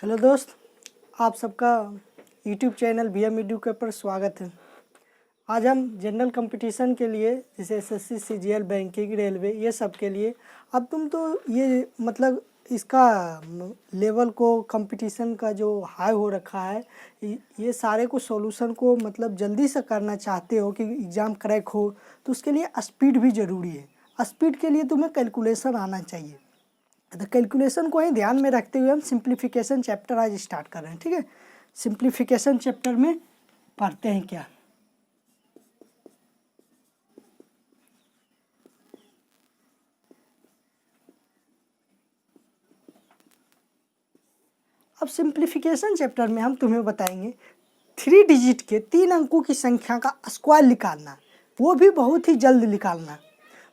Hello दोस्त, आप सबका यूट्यूब चैनल BM एडुकेटर पर स्वागत है। आज हम जनरल कंपटीशन के लिए जैसे SSC CGL बैंकिंग रेलवे ये सब के लिए अब तुम तो ये मतलब इसका लेवल को कंपटीशन का जो हाई हो रखा है ये सारे को सॉल्यूशन को मतलब जल्दी से करना चाहते हो कि एग्ज़ाम क्रैक हो, तो उसके लिए स्पीड भी ज़रूरी है। स्पीड के लिए तुम्हें कैलकुलेशन आना चाहिए। तो कैलकुलेशन को ही ध्यान में रखते हुए हम सिंप्लीफिकेशन चैप्टर आज स्टार्ट कर रहे हैं। ठीक है, सिंप्लीफिकेशन चैप्टर में पढ़ते हैं क्या। अब सिंप्लीफिकेशन चैप्टर में हम तुम्हें बताएंगे 3 डिजिट के 3 अंकों की संख्या का स्क्वायर निकालना, वो भी बहुत ही जल्द निकालना।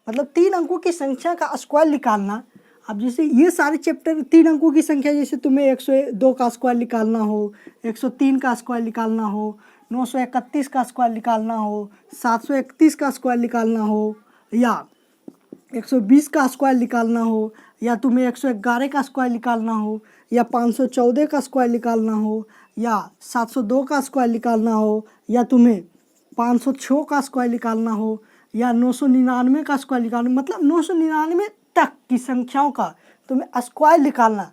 मतलब 3 अंकों की संख्या का स्क्वायर निकालना। अब जैसे ये सारे चैप्टर 3 अंकों की संख्या, जैसे तुम्हें 102 का स्क्वायर निकालना हो, 103 का स्क्वायर निकालना हो, 931 का स्क्वायर निकालना हो, 731 का स्क्वायर निकालना हो, या 120 का स्क्वायर निकालना हो, या तुम्हें 111 का स्क्वायर निकालना हो, या 514 का स्क्वायर निकालना हो, या 702 का स्क्वायर निकालना हो, या तुम्हें 506 का स्क्वायर निकालना हो, या 999 का स्क्वायर निकालना, मतलब 999 तक की संख्याओं का तुम्हें स्क्वायर निकालना।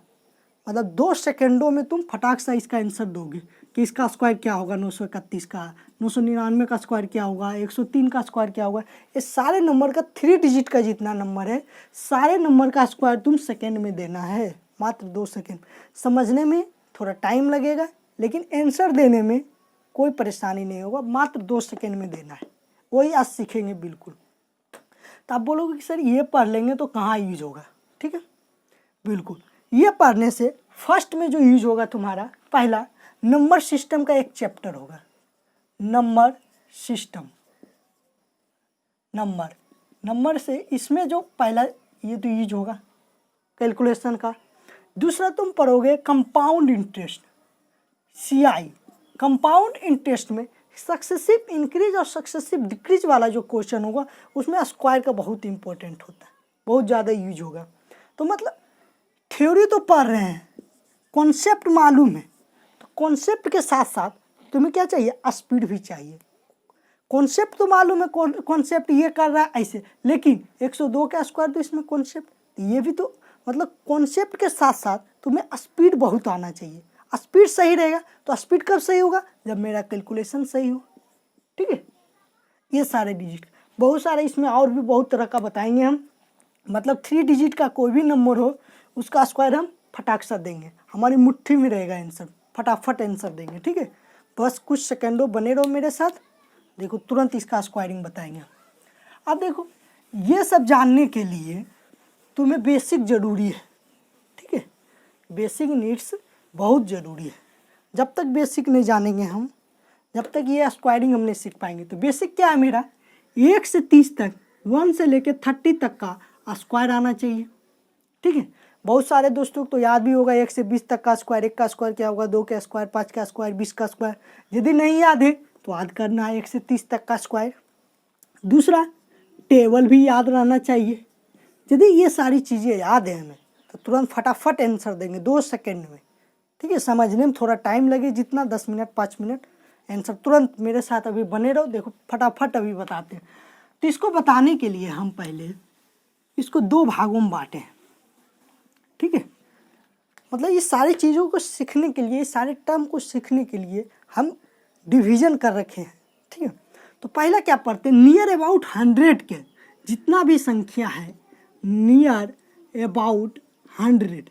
मतलब 2 सेकेंडों में तुम फटाक से इसका आंसर दोगे कि इसका स्क्वायर क्या होगा, 931 का, 999 का स्क्वायर क्या होगा, 103 का स्क्वायर क्या होगा। ये सारे नंबर का 3 डिजिट का जितना नंबर है, सारे नंबर का स्क्वायर तुम सेकेंड में देना है, मात्र 2 सेकेंड। समझने में थोड़ा टाइम लगेगा, लेकिन आंसर देने में कोई परेशानी नहीं होगा, मात्र 2 सेकेंड में देना है। वही आज सीखेंगे बिल्कुल। तो आप बोलोगे कि सर ये पढ़ लेंगे तो कहाँ यूज होगा। ठीक है, बिल्कुल ये पढ़ने से फर्स्ट में जो यूज होगा तुम्हारा, पहला नंबर सिस्टम का एक चैप्टर होगा, नंबर सिस्टम। नंबर से इसमें जो पहला ये तो यूज होगा कैलकुलेशन का। दूसरा तुम पढ़ोगे compound interest, CI। Compound interest में सक्सेसिव इंक्रीज और सक्सेसिव डिक्रीज वाला जो क्वेश्चन होगा उसमें स्क्वायर का बहुत इंपॉर्टेंट होता है, बहुत ज़्यादा यूज होगा। तो मतलब थ्योरी तो पढ़ रहे हैं, कॉन्सेप्ट मालूम है, तो कॉन्सेप्ट के साथ साथ तुम्हें क्या चाहिए, स्पीड भी चाहिए। कॉन्सेप्ट तो मालूम है, कॉन्सेप्ट ये कर रहा है ऐसे, लेकिन 102 का स्क्वायर तो इसमें कॉन्सेप्ट, ये भी तो मतलब कॉन्सेप्ट के साथ साथ तुम्हें स्पीड बहुत आना चाहिए। स्पीड सही रहेगा तो स्पीड कब सही होगा, जब मेरा कैलकुलेशन सही हो। ठीक है, ये सारे डिजिट बहुत सारे, इसमें और भी बहुत तरह का बताएंगे हम। मतलब 3 डिजिट का कोई भी नंबर हो उसका स्क्वायर हम फटाक से देंगे, हमारी मुट्ठी में रहेगा आंसर, फटाफट आंसर देंगे। ठीक है, बस कुछ सेकंडों बने रहो मेरे साथ, देखो तुरंत इसका स्क्वायरिंग बताएंगे। अब देखो ये सब जानने के लिए तुम्हें बेसिक ज़रूरी है। ठीक है, बेसिक नीड्स बहुत ज़रूरी है। जब तक बेसिक नहीं जानेंगे हम, जब तक ये स्क्वायरिंग हम नहीं सीख पाएंगे। तो बेसिक क्या है मेरा, 1 से 30 तक, 1 से लेकर 30 तक का स्क्वायर आना चाहिए। ठीक है, बहुत सारे दोस्तों को तो याद भी होगा 1 से 20 तक का स्क्वायर, 1 का स्क्वायर क्या होगा, 2 का स्क्वायर, 5 का स्क्वायर, 20 का स्क्वायर। यदि नहीं याद है तो याद करना है 1 से 30 तक का स्क्वायर। दूसरा, टेबल भी याद रहना चाहिए। यदि ये सारी चीज़ें याद है हमें तो तुरंत फटाफट आंसर देंगे 2 सेकेंड में। ठीक है, समझने में थोड़ा टाइम लगे जितना 10 मिनट 5 मिनट, आंसर तुरंत मेरे साथ अभी बने रहो, देखो फटाफट अभी बताते हैं। तो इसको बताने के लिए हम पहले इसको 2 भागों में बांटे हैं। ठीक है, मतलब ये सारी चीज़ों को सीखने के लिए, सारे टर्म को सीखने के लिए हम डिवीज़न कर रखे हैं। ठीक है, तो पहला क्या पढ़ते हैं, नियर अबाउट 100 के जितना भी संख्या है, नियर अबाउट 100,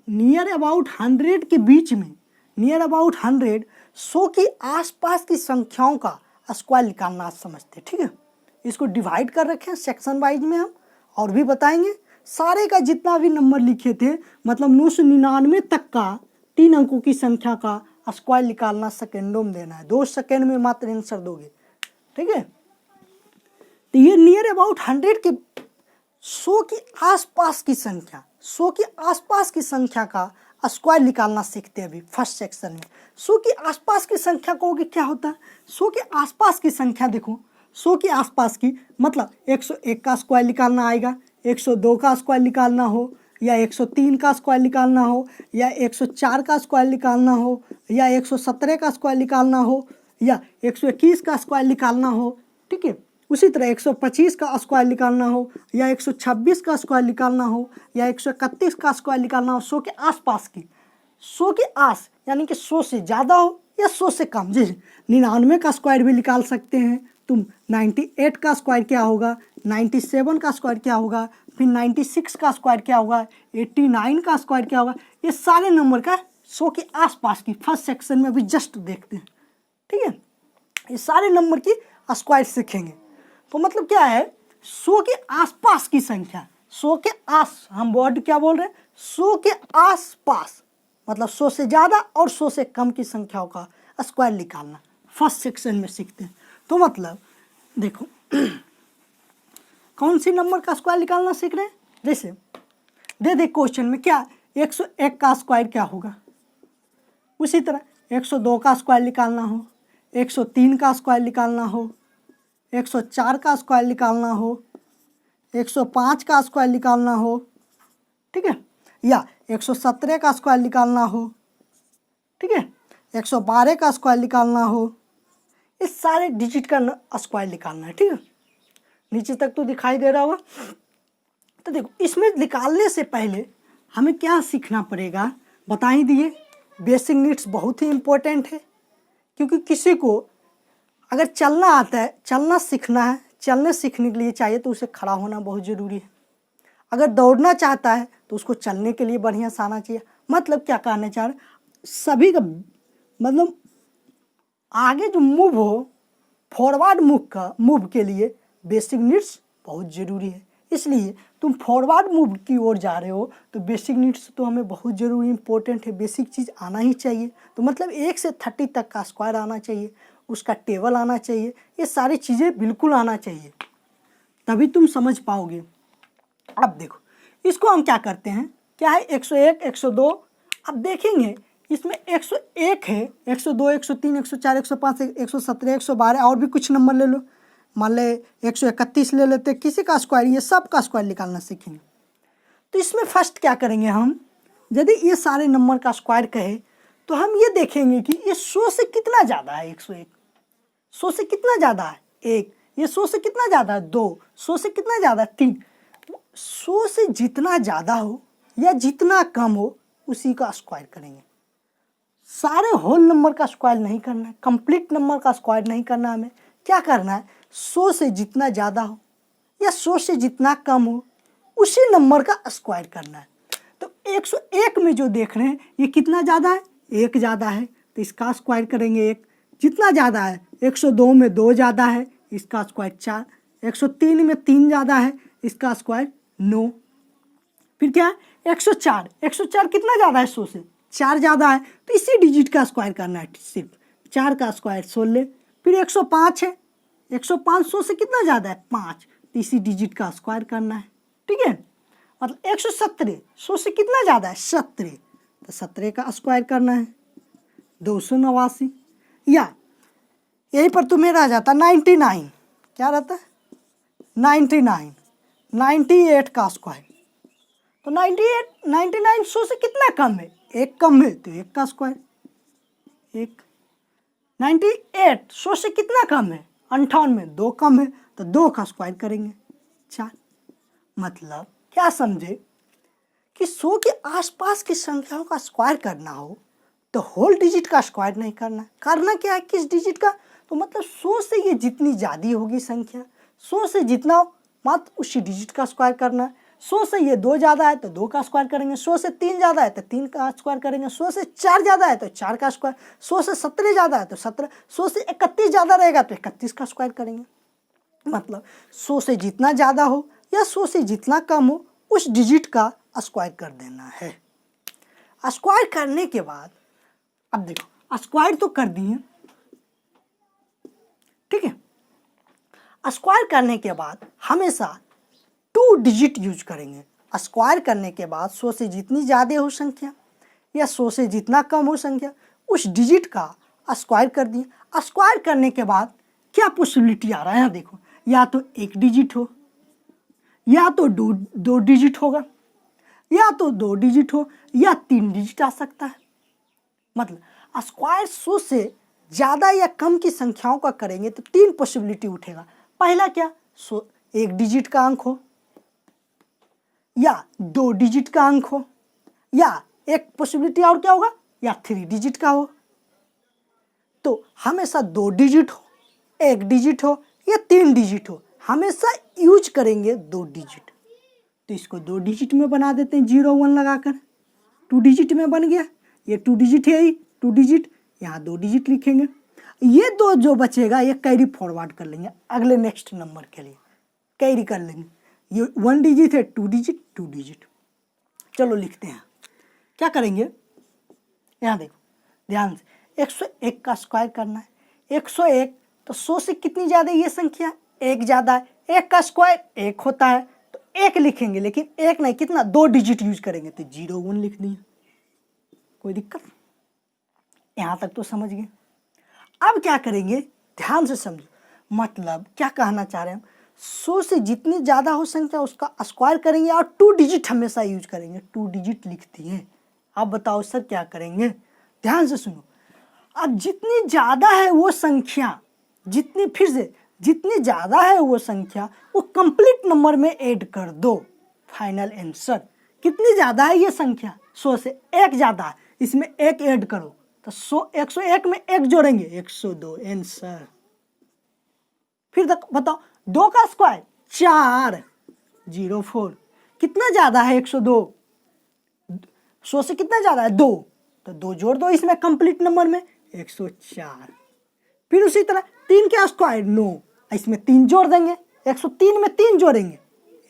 नियर अबाउट 100 के बीच में, नियर अबाउट 100, 100 की आसपास की संख्याओं का स्क्वायर निकालना आज समझते हैं। ठीक है, इसको डिवाइड कर रखे हैं सेक्शन वाइज में, हम और भी बताएंगे। सारे का जितना भी नंबर लिखे थे, मतलब 999 तक का 3 अंकों की संख्या का स्क्वायर निकालना सेकेंडों में देना है, 2 सेकेंड में मात्र आंसर दोगे। ठीक है, तो ये नियर अबाउट 100 के 100 की आसपास की संख्या, 100 की आसपास की संख्या का स्क्वायर निकालना सीखते हैं अभी फर्स्ट सेक्शन में। 100 की आसपास की संख्या कहोगे क्या होता है, 100 के आसपास की संख्या देखो, 100 के आसपास की मतलब 101 का स्क्वायर निकालना आएगा, 102 का स्क्वायर निकालना हो, या 103 का स्क्वायर निकालना हो, या 104 का स्क्वायर निकालना हो, या 117 का स्क्वायर निकालना हो, या 121 का स्क्वायर निकालना हो, ठीक है। उसी तरह 125 का स्क्वायर निकालना हो, या 126 का स्क्वायर निकालना हो, या 131 का स्क्वायर निकालना हो 100 के आसपास की, 100 के आस यानी कि 100 से ज़्यादा हो या 100 से कम। जैसे 99 का स्क्वायर भी निकाल सकते हैं तुम। 98 का स्क्वायर क्या होगा, 97 का स्क्वायर क्या होगा, फिर 96 का स्क्वायर क्या होगा, 89 का स्क्वायर क्या होगा। ये सारे नंबर का 100 के आसपास की फर्स्ट सेक्शन में भी जस्ट देखते हैं, ठीक है। ये सारे नंबर की स्क्वायर सीखेंगे। तो मतलब क्या है, 100 के आसपास की संख्या, 100 के आस, हम वर्ड क्या बोल रहे हैं, 100 के आसपास, मतलब 100 से ज़्यादा और 100 से कम की संख्याओं का स्क्वायर निकालना फर्स्ट सेक्शन में सीखते हैं। तो मतलब देखो कौन सी नंबर का स्क्वायर निकालना सीख रहे हैं। जैसे दे क्वेश्चन में क्या, 101 का स्क्वायर क्या होगा, उसी तरह 102 का स्क्वायर निकालना हो, 103 का स्क्वायर निकालना हो, 104 का स्क्वायर निकालना हो, 105 का स्क्वायर निकालना हो, ठीक है, या 117 का स्क्वायर निकालना हो, ठीक है, 112 का स्क्वायर निकालना हो। इस सारे डिजिट का स्क्वायर निकालना है, ठीक है। नीचे तक तो दिखाई दे रहा होगा। तो देखो इसमें निकालने से पहले हमें क्या सीखना पड़ेगा, बता ही दिए, बेसिक नीड्स बहुत ही इम्पोर्टेंट है। क्योंकि किसी को अगर चलना आता है, चलना सीखना है, चलने सीखने के लिए चाहिए तो उसे खड़ा होना बहुत ज़रूरी है। अगर दौड़ना चाहता है तो उसको चलने के लिए बढ़िया से आना चाहिए। मतलब क्या कहना चाह रहे, सभी का मतलब आगे जो मूव हो, फॉरवर्ड मूव के लिए बेसिक नीड्स बहुत ज़रूरी है। इसलिए तुम फॉरवर्ड मूव की ओर जा रहे हो तो बेसिक नीड्स तो हमें बहुत ज़रूरी इंपॉर्टेंट है, बेसिक चीज़ आना ही चाहिए। तो मतलब 1 से 30 तक का स्क्वायर आना चाहिए, उसका टेबल आना चाहिए, ये सारी चीज़ें बिल्कुल आना चाहिए, तभी तुम समझ पाओगे। अब देखो इसको हम क्या करते हैं, क्या है 101, 102। अब देखेंगे इसमें 101 है, 102, 103, 104, 105, 117, 112 और भी कुछ नंबर ले लो, मान ले 131 ले लेते, किसी का स्क्वायर, ये सब का स्क्वायर निकालना सीखेंगे। तो इसमें फर्स्ट क्या करेंगे हम, यदि ये सारे नंबर का स्क्वायर कहे तो हम ये देखेंगे कि ये 100 से कितना ज़्यादा है। 101 100 से कितना ज़्यादा है 1, ये 100 से कितना ज़्यादा है 2, 100 से कितना ज़्यादा है 3। 100 से जितना ज़्यादा हो या जितना कम हो उसी का स्क्वायर करेंगे। सारे होल नंबर का स्क्वायर नहीं करना है, कंप्लीट नंबर का स्क्वायर नहीं करना, हमें क्या करना है, 100 से जितना ज़्यादा हो या 100 से जितना कम हो उसी नंबर का स्क्वायर करना है। तो 101 में जो देख रहे हैं ये कितना ज़्यादा है, 1 ज़्यादा है तो इसका स्क्वायर करेंगे 1। जितना ज़्यादा है 102 में 2 ज़्यादा है, इसका स्क्वायर 4। 103 में 3 ज़्यादा है, इसका स्क्वायर 9। फिर क्या है 104, 104 कितना ज़्यादा है 100 से, 4 ज़्यादा है तो इसी डिजिट का स्क्वायर करना है, सिर्फ 4 का स्क्वायर 16। फिर 105 है, 105 100 से कितना ज़्यादा है 5, तो इसी डिजिट का स्क्वायर करना है, ठीक है। मतलब 117 100 से कितना ज़्यादा है 17, तो 17 का स्क्वायर करना है 289। या यहीं पर तुम्हें रह जाता 99, क्या रहता है 99, 98 का स्क्वायर। तो 98 99 100 से कितना कम है, 1 कम है तो 1 का स्क्वायर 1। 98 100 से कितना कम है 58 में 2 कम है तो 2 का स्क्वायर करेंगे 4। मतलब क्या समझे कि 100 के आसपास की संख्याओं का स्क्वायर करना हो तो होल डिजिट का स्क्वायर नहीं करना। करना क्या है, किस डिजिट का, तो मतलब 100 से ये जितनी ज़्यादा होगी संख्या, 100 से जितना मात्र उसी डिजिट का स्क्वायर करना है। 100 से ये 2 ज़्यादा है तो 2 का स्क्वायर करेंगे, 100 से 3 ज़्यादा है तो 3 का स्क्वायर करेंगे, 100 से 4 ज़्यादा है तो 4 का स्क्वायर, 100 से 17 ज़्यादा है तो 17, 100 से 31 ज़्यादा रहेगा तो 31 का स्क्वायर करेंगे। मतलब 100 से जितना ज़्यादा हो या 100 से जितना कम हो उस डिजिट का स्क्वायर कर देना है। स्क्वायर करने के बाद अब देखो स्क्वायर तो कर दिए, ठीक है। स्क्वायर करने के बाद हमेशा 2 डिजिट यूज करेंगे। स्क्वायर करने के बाद 100 से जितनी ज़्यादा हो संख्या या 100 से जितना कम हो संख्या उस डिजिट का स्क्वायर कर दिए। स्क्वायर करने के बाद क्या पॉसिबिलिटी आ रहा है, देखो या तो 1 डिजिट हो या तो 2 डिजिट होगा या तो 2 डिजिट हो या 3 डिजिट आ सकता है। मतलब स्क्वायर 100 से ज़्यादा या कम की संख्याओं का करेंगे तो 3 पॉसिबिलिटी उठेगा। पहला क्या, 1 डिजिट का अंक हो, या 2 डिजिट का अंक हो, या एक पॉसिबिलिटी और क्या होगा, या 3 डिजिट का हो। तो हमेशा 2 डिजिट हो, 1 डिजिट हो या 3 डिजिट हो, हमेशा यूज करेंगे 2 डिजिट। तो इसको 2 डिजिट में बना देते हैं 0 1 लगाकर, 2 डिजिट में बन गया। ये 2 डिजिट है ही, 2 डिजिट, यहाँ 2 डिजिट लिखेंगे। ये 2 जो बचेगा ये कैरी फॉरवर्ड कर लेंगे अगले नेक्स्ट नंबर के लिए, कैरी कर लेंगे। ये 1 डिजिट है, 2 डिजिट, 2 डिजिट। चलो लिखते हैं, क्या करेंगे, यहाँ देखो ध्यान से, 101 का स्क्वायर करना है। 101 तो 100 से कितनी ज़्यादा है ये संख्या, 1 ज़्यादा है। 1 का स्क्वायर 1 होता है, तो 1 लिखेंगे, लेकिन 1 नहीं, कितना, 2 डिजिट यूज करेंगे, तो 0 1 लिख दिए। कोई दिक्कत, यहाँ तक तो समझ गए। अब क्या करेंगे, ध्यान से समझो, मतलब क्या कहना चाह रहे हैं हम, 100 से जितनी ज़्यादा हो संख्या उसका स्क्वायर करेंगे और 2 डिजिट हमेशा यूज करेंगे। 2 डिजिट लिख दिए। अब बताओ सर क्या करेंगे, ध्यान से सुनो। अब जितनी ज़्यादा है वो संख्या, जितनी, फिर से जितनी ज़्यादा है वो संख्या, वो कंप्लीट नंबर में ऐड कर दो। फाइनल आंसर कितनी ज़्यादा है ये संख्या, 100 से 1 ज़्यादा है, इसमें 1 ऐड करो, तो 101 में 1 जोड़ेंगे, 102 आंसर। फिर तक बताओ, 2 का स्क्वायर 4, 04, कितना ज़्यादा है 102, 100 से कितना ज़्यादा है 2, तो 2 जोड़ दो इसमें कंप्लीट नंबर में, 104। फिर उसी तरह 3 का स्क्वायर 9, इसमें 3 जोड़ देंगे, 103 में 3 जोड़ेंगे,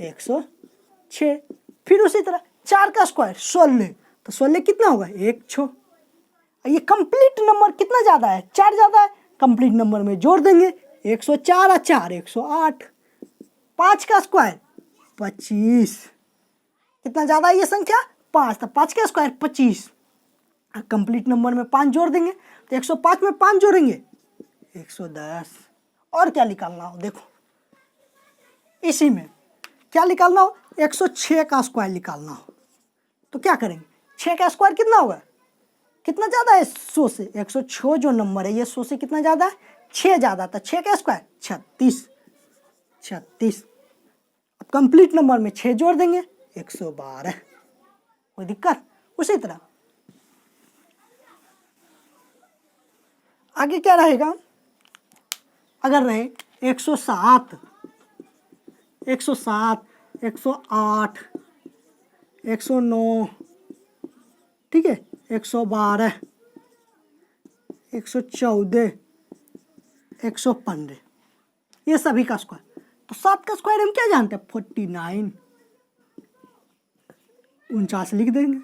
106। फिर उसी तरह 4 का स्क्वायर 16, तो 16 कितना होगा, 1 6। ये कंप्लीट नंबर कितना ज़्यादा है, 4 ज़्यादा है, कंप्लीट नंबर में जोड़ देंगे, 104 और 4 108। 5 का स्क्वायर 25, कितना ज़्यादा है ये संख्या, 5, तो 5 का स्क्वायर 25, कंप्लीट नंबर में 5 जोड़ देंगे, तो 105 में 5 जोड़ेंगे, 110। और क्या निकालना हो, देखो इसी में क्या निकालना हो, 106 का स्क्वायर निकालना हो, तो क्या करेंगे, 6 का स्क्वायर कितना होगा, कितना ज़्यादा है 100 से, 106 जो नंबर है ये 100 से कितना ज़्यादा है, 6 ज़्यादा था। 6 का स्क्वायर 36। अब कंप्लीट नंबर में 6 जोड़ देंगे, 112। कोई दिक्कत, उसी तरह आगे क्या रहेगा, अगर रहे 107, 108, 109, ठीक है, 112, 114, 115, ये सभी का स्क्वायर। तो 7 का स्क्वायर हम क्या जानते हैं, 49, 49 लिख देंगे।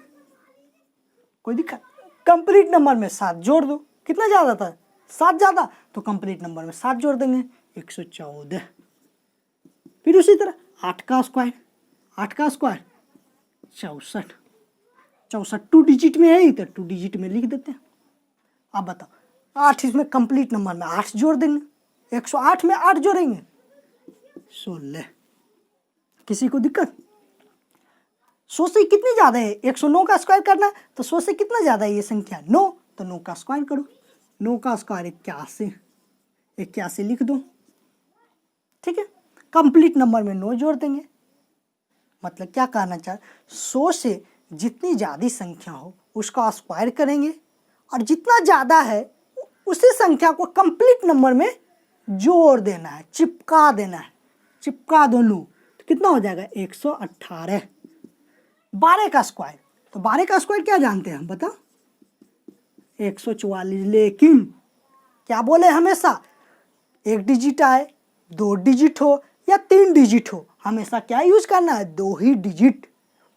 कोई दिक्कत, कंप्लीट नंबर में 7 जोड़ दो, कितना ज़्यादा था, 7 ज़्यादा, तो कंप्लीट नंबर में 7 जोड़ देंगे, 114। फिर उसी तरह 8 का स्क्वायर 64, 2 डिजिट में है ही, तो 2 डिजिट में लिख देते हैं। अब बताओ 8, इसमें कंप्लीट नंबर में 8 जोड़ देंगे, 108 में 8 जोड़ेंगे, 16। किसी को दिक्कत, 100 से कितनी ज़्यादा है, 109 का स्क्वायर करना है, तो 100 से कितना ज़्यादा है ये संख्या, 9, तो 9 का स्क्वायर करो, 9 का स्क्वायर 81 लिख दो, ठीक है। कंप्लीट नंबर में 9 जोड़ देंगे। मतलब क्या कहना चाह, 100 से जितनी ज़्यादा संख्या हो उसका स्क्वायर करेंगे, और जितना ज़्यादा है उसी संख्या को कंप्लीट नंबर में जोड़ देना है, चिपका देना है, चिपका दो 9, तो कितना हो जाएगा, 118। 12 का स्क्वायर, तो 12 का स्क्वायर क्या जानते हैं हम, बताओ, 144। लेकिन क्या बोले, हमेशा 1 डिजिट आए, 2 डिजिट हो या 3 डिजिट हो, हमेशा क्या यूज करना है, 2 ही डिजिट।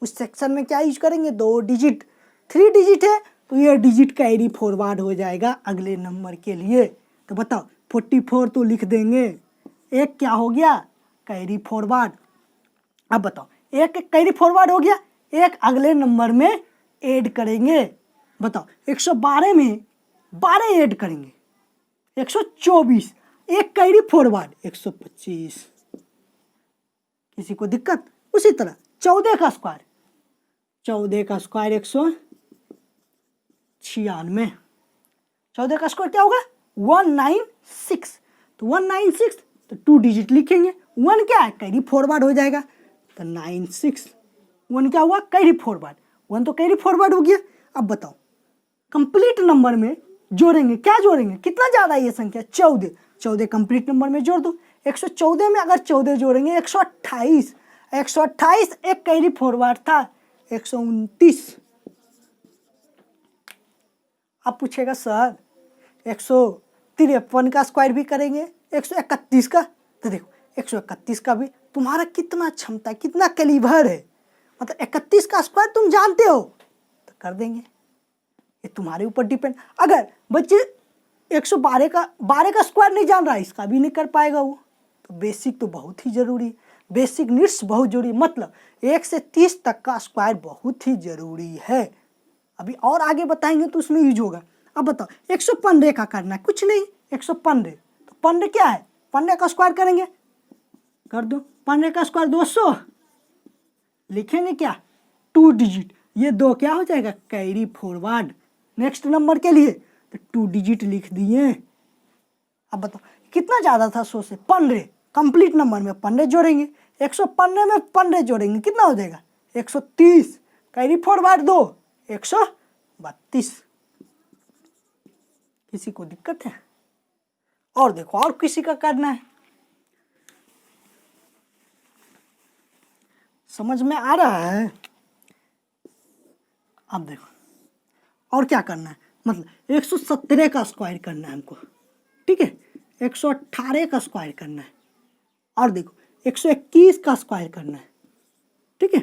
उस सेक्शन में क्या यूज करेंगे, 2 डिजिट। 3 डिजिट है तो ये डिजिट कैरी फॉरवर्ड हो जाएगा अगले नंबर के लिए। तो बताओ 44 तो लिख देंगे, एक क्या हो गया, कैरी फॉरवर्ड। अब बताओ, एक कैरी फॉरवर्ड हो गया, एक अगले नंबर में ऐड करेंगे। बताओ 112 में 12 ऐड करेंगे, 124, एक कैरी फॉरवर्ड 125। किसी को दिक्कत, उसी तरह 14 का स्क्वायर 14 का स्क्वायर 196, 14 का स्क्वायर क्या होगा 196, तो 196 तो 2 डिजिट लिखेंगे, 1 क्या है कैरी फॉरवर्ड हो जाएगा, तो 96, 1 क्या हुआ कैरी फॉरवर्ड, 1 तो कैरी फॉरवर्ड हो गया। अब बताओ कंप्लीट नंबर में जोड़ेंगे, क्या जोड़ेंगे, कितना ज़्यादा ये संख्या 14, 14 कंप्लीट नंबर में जोड़ दो, 114 में अगर 14 जोड़ेंगे 128, 128 एक कैरी फॉरवर्ड था 129। अब पूछेगा सर 153 का स्क्वायर भी करेंगे 131 का, तो देखो 131 का भी तुम्हारा कितना क्षमता कितना कैलिबर है, मतलब 31 का स्क्वायर तुम जानते हो तो कर देंगे, ये तुम्हारे ऊपर डिपेंड। अगर बच्चे 112 का स्क्वायर नहीं जान रहा है इसका भी नहीं कर पाएगा वो, तो बेसिक तो बहुत ही जरूरी, बेसिक नीड्स बहुत जरूरी, मतलब 1 से 30 तक का स्क्वायर बहुत ही जरूरी है। अभी और आगे बताएंगे तो उसमें यूज होगा। अब बताओ 115 का करना है, कुछ नहीं 115, तो 15 क्या है 15 का स्क्वायर करेंगे, कर दो 15 का स्क्वायर 200, लिखेंगे क्या 2 डिजिट, ये 2 क्या हो जाएगा कैरी फॉरवर्ड नेक्स्ट नंबर के लिए, तो 2 डिजिट लिख दिए। अब बताओ कितना ज़्यादा था 100 से 15, कंप्लीट नंबर में 15 जोड़ेंगे, 115 में 15 जोड़ेंगे कितना हो जाएगा 130, कैरी फॉरवर्ड 2 132। किसी को दिक्कत है? और देखो और किसी का करना है, समझ में आ रहा है? अब देखो और क्या करना है, मतलब 117 का स्क्वायर करना है हमको, ठीक है 118 का स्क्वायर करना है, और देखो 121 का स्क्वायर करना है, ठीक है।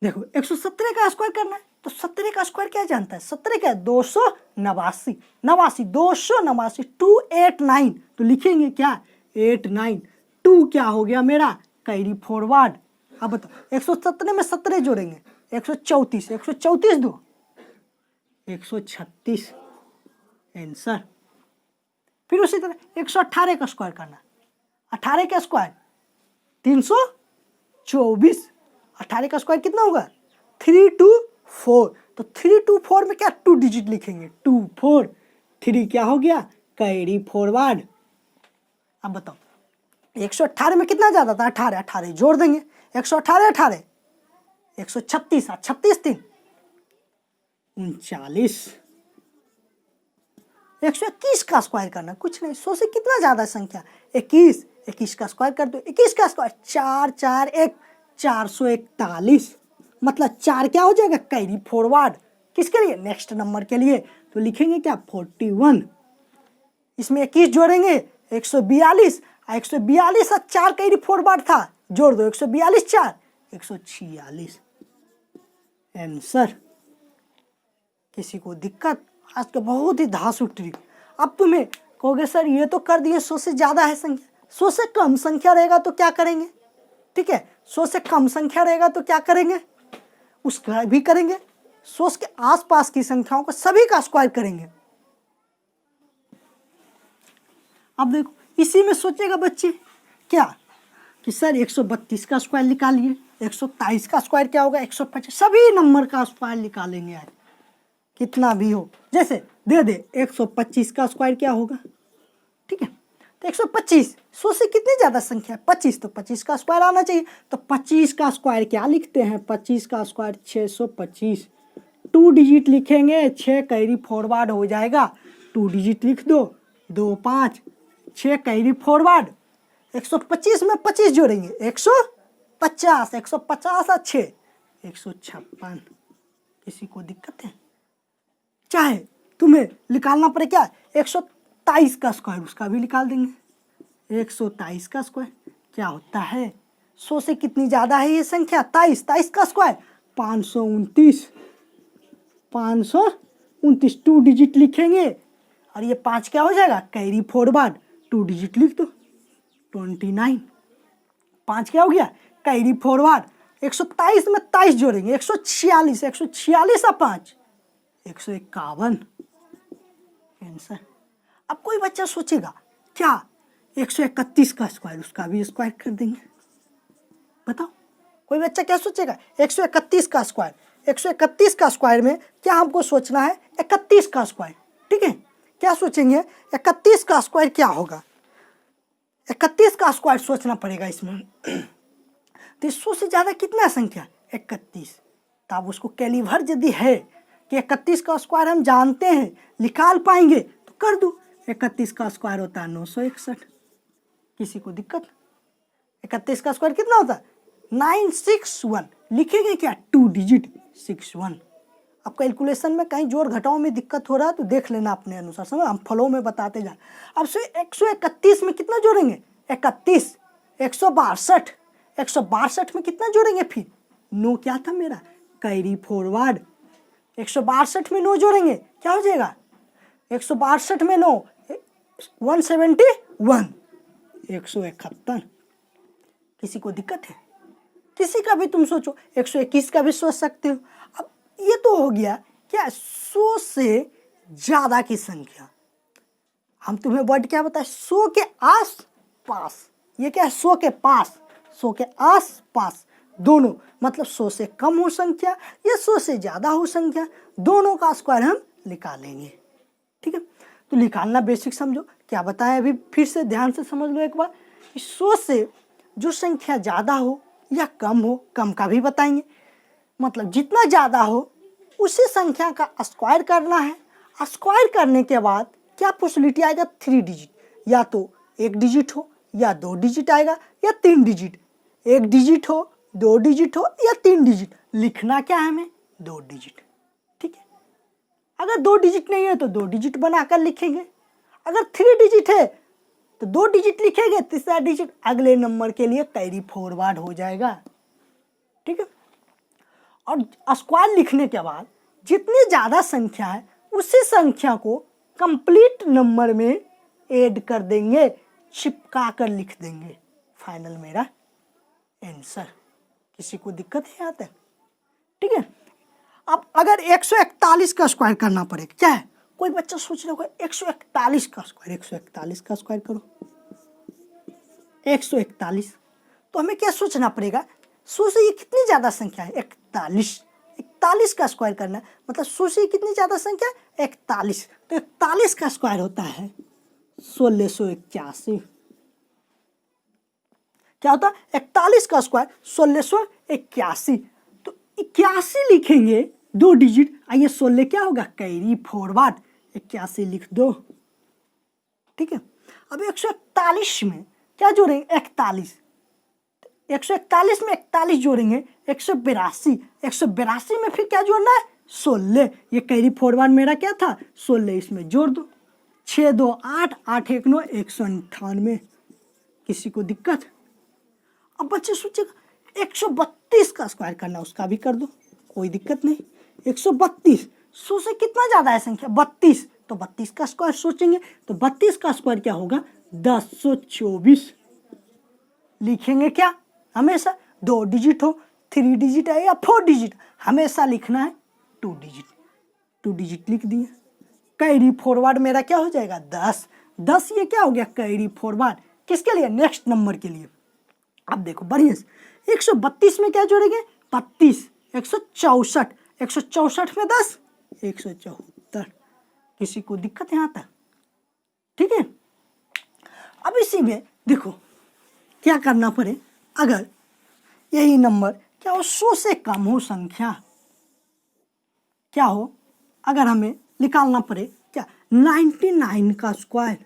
देखो 117 का स्क्वायर करना है तो 17 का स्क्वायर क्या जानता है, 17 क्या है 289, 289 289, तो लिखेंगे क्या 89, 2 क्या हो गया मेरा कैरी फॉरवर्ड। अब बताओ 117 में 17 जोड़ेंगे 134, 134 दो 136 आंसर। फिर उसी तरह 118 का स्क्वायर करना, 18 का स्क्वायर 324, 18 का स्क्वायर कितना होगा 324, तो 324 में क्या 2 डिजिट लिखेंगे 24, 3 क्या हो गया कैरी फॉरवर्ड। अब बताओ 118 में कितना ज़्यादा था 18, 18 जोड़ देंगे 118 18 136, 36 3 39, 121 का स्क्वायर करना कुछ नहीं 100 से कितना ज़्यादा संख्या 21, 21 का स्क्वायर कर दो 21 का स्क्वायर 4 4 1 441, मतलब 4 क्या हो जाएगा कैरी फॉरवर्ड किसके लिए नेक्स्ट नंबर के लिए, तो लिखेंगे क्या 41, इसमें 21 जोड़ेंगे 142, 142 और 4 कैरी फॉरवर्ड था जोड़ दो 142 4 146 आंसर। किसी को दिक्कत? आज का बहुत ही धांसू ट्रिक। अब तुम्हें कहोगे सर ये तो कर दिए 100 से ज़्यादा है संख्या, 100 से कम संख्या रहेगा तो क्या करेंगे, ठीक है 100 से कम संख्या रहेगा तो क्या करेंगे उसका भी करेंगे, 100 के आसपास की संख्याओं को सभी का स्क्वायर करेंगे। अब देखो इसी में सोचेगा बच्चे क्या कि सर 132 का स्क्वायर निकालिए, 123 का स्क्वायर क्या होगा 150, सभी नंबर का स्क्वायर निकालेंगे आज कितना भी हो, जैसे दे दे 125 का स्क्वायर क्या होगा, ठीक है तो 125 100 से कितनी ज़्यादा संख्या 25, तो 25 का स्क्वायर आना चाहिए, तो 25 का स्क्वायर क्या लिखते हैं 25 का स्क्वायर 625, 2 डिजिट लिखेंगे 6 कैरी फॉरवर्ड हो जाएगा, 2 डिजिट लिख दो 2 5 6 कैरी फॉरवर्ड, 125 में 25 जोड़ेंगे 150, 150 और 6 156। किसी को दिक्कत है? चाहे तुम्हें निकालना पड़े क्या 123 का स्क्वायर उसका भी निकाल देंगे, 123 का स्क्वायर क्या होता है 100 से कितनी ज़्यादा है ये संख्या 23 का स्क्वायर 529, 529 2 डिजिट लिखेंगे और ये 5 क्या हो जाएगा कैरी फॉरवर्ड 2 डिजिट लिख दो 29, 5 क्या हो गया कैरी फॉरवर्ड, 123 में 23 जोड़ेंगे 146, 146 और 5 151 आंसर। अब कोई बच्चा सोचेगा क्या 131 का स्क्वायर उसका भी स्क्वायर कर देंगे, बताओ कोई बच्चा क्या सोचेगा 131 का स्क्वायर, 131 का स्क्वायर में क्या हमको सोचना है 31 का स्क्वायर, ठीक है। क्या सोचेंगे 31 का स्क्वायर क्या होगा, 31 का स्क्वायर सोचना पड़ेगा इसमें। तो 100 से ज़्यादा कितना संख्या 31, तो आप उसको कैलिवर यदि है कि 31 का स्क्वायर हम जानते हैं निकाल पाएंगे तो कर दो। 31 का स्क्वायर होता है 961, किसी को दिक्कत। 31 का स्क्वायर कितना होता है 961, लिखेंगे क्या 2 डिजिट 61। अब कैलकुलेशन में कहीं जोड़ घटाव में दिक्कत हो रहा है तो देख लेना अपने अनुसार, समझ, हम फ्लो में बताते जाए। अब से 131 में कितना जोड़ेंगे 31, 162, 162 में कितना जोड़ेंगे फिर 9 क्या था मेरा कैरी फॉरवर्ड, 162 में 9 जोड़ेंगे क्या हो जाएगा 162 में 9 171, 171। किसी को दिक्कत है, किसी का भी तुम सोचो, 121 का भी सोच सकते हो। अब ये तो हो गया क्या 100 से ज्यादा की संख्या। हम तुम्हें वर्ड क्या बताए 100 के आस पास, ये क्या है 100 के पास, 100 के आस पास दोनों, मतलब 100 से कम हो संख्या या 100 से ज्यादा हो संख्या, दोनों का स्क्वायर हम निकालेंगे, ठीक है। तो निकालना बेसिक समझो, क्या बताएं अभी फिर से ध्यान से समझ लो एक बार। 100 से जो संख्या ज़्यादा हो या कम हो, कम का भी बताएंगे, मतलब जितना ज़्यादा हो उसी संख्या का स्क्वायर करना है। स्क्वायर करने के बाद क्या पॉसिबिलिटी आएगा 3 डिजिट, या तो 1 डिजिट हो या 2 डिजिट आएगा या 3 डिजिट, 1 डिजिट हो 2 डिजिट हो या 3 डिजिट। लिखना क्या है हमें 2 डिजिट, ठीक है। अगर 2 डिजिट नहीं है तो 2 डिजिट बनाकर लिखेंगे, अगर 3 डिजिट है तो 2 डिजिट लिखेंगे, तीसरा डिजिट अगले नंबर के लिए कैरी फॉरवर्ड हो जाएगा, ठीक है। और स्क्वायर लिखने के बाद जितनी ज़्यादा संख्या है उसी संख्या को कंप्लीट नंबर में ऐड कर देंगे, चिपका कर लिख देंगे, फाइनल मेरा आंसर। किसी को दिक्कत है यहाँ तक, ठीक है। अब अगर 141 का स्क्वायर करना पड़ेगा, क्या है कोई बच्चा सोच रहा होगा 141 का स्क्वायर, 141 का स्क्वायर करो 141, तो हमें क्या सोचना पड़ेगा 100 से ये कितनी ज़्यादा संख्या है 41, 41 का स्क्वायर करना है, मतलब 100 से कितनी ज़्यादा संख्या 41, तो 41 का स्क्वायर होता है 1681। क्या होता है 41 का स्क्वायर 1681, तो 81 लिखेंगे 2 डिजिट, आइए 16 क्या होगा कैरी फॉरवर्ड 81 लिख दो, ठीक है। अब 141 में क्या जोड़ेंगे 41, 141 में 41 जोड़ेंगे 182, 182 में फिर क्या जोड़ना है 16, ये कैरी फॉरवर्ड मेरा क्या था 16, इसमें जोड़ दो 6 2 8 8 1 9 198। किसी को दिक्कत। अब बच्चे सोचेगा 132 का स्क्वायर करना, उसका भी कर दो, कोई दिक्कत नहीं। 132 100 से कितना ज़्यादा है संख्या 32, तो 32 का स्क्वायर सोचेंगे तो 32 का स्क्वायर क्या होगा 1024। लिखेंगे क्या हमेशा 2 डिजिट हो 3 डिजिट है या 4 डिजिट, हमेशा लिखना है 2 डिजिट, 2 डिजिट लिख दिए। कैरी फॉरवर्ड मेरा क्या हो जाएगा 10, 10 ये क्या हो गया कैरी फॉरवर्ड, किसके लिए नेक्स्ट नंबर के लिए। अब देखो बढ़िया से 132 में क्या जोड़ेंगे 32, 164, 164 में 10 174। किसी को दिक्कत है यहाँ तक, ठीक है। अब इसी में देखो क्या करना पड़े, अगर यही नंबर क्या हो 100 से कम हो संख्या, क्या हो अगर हमें निकालना पड़े क्या 99 का स्क्वायर,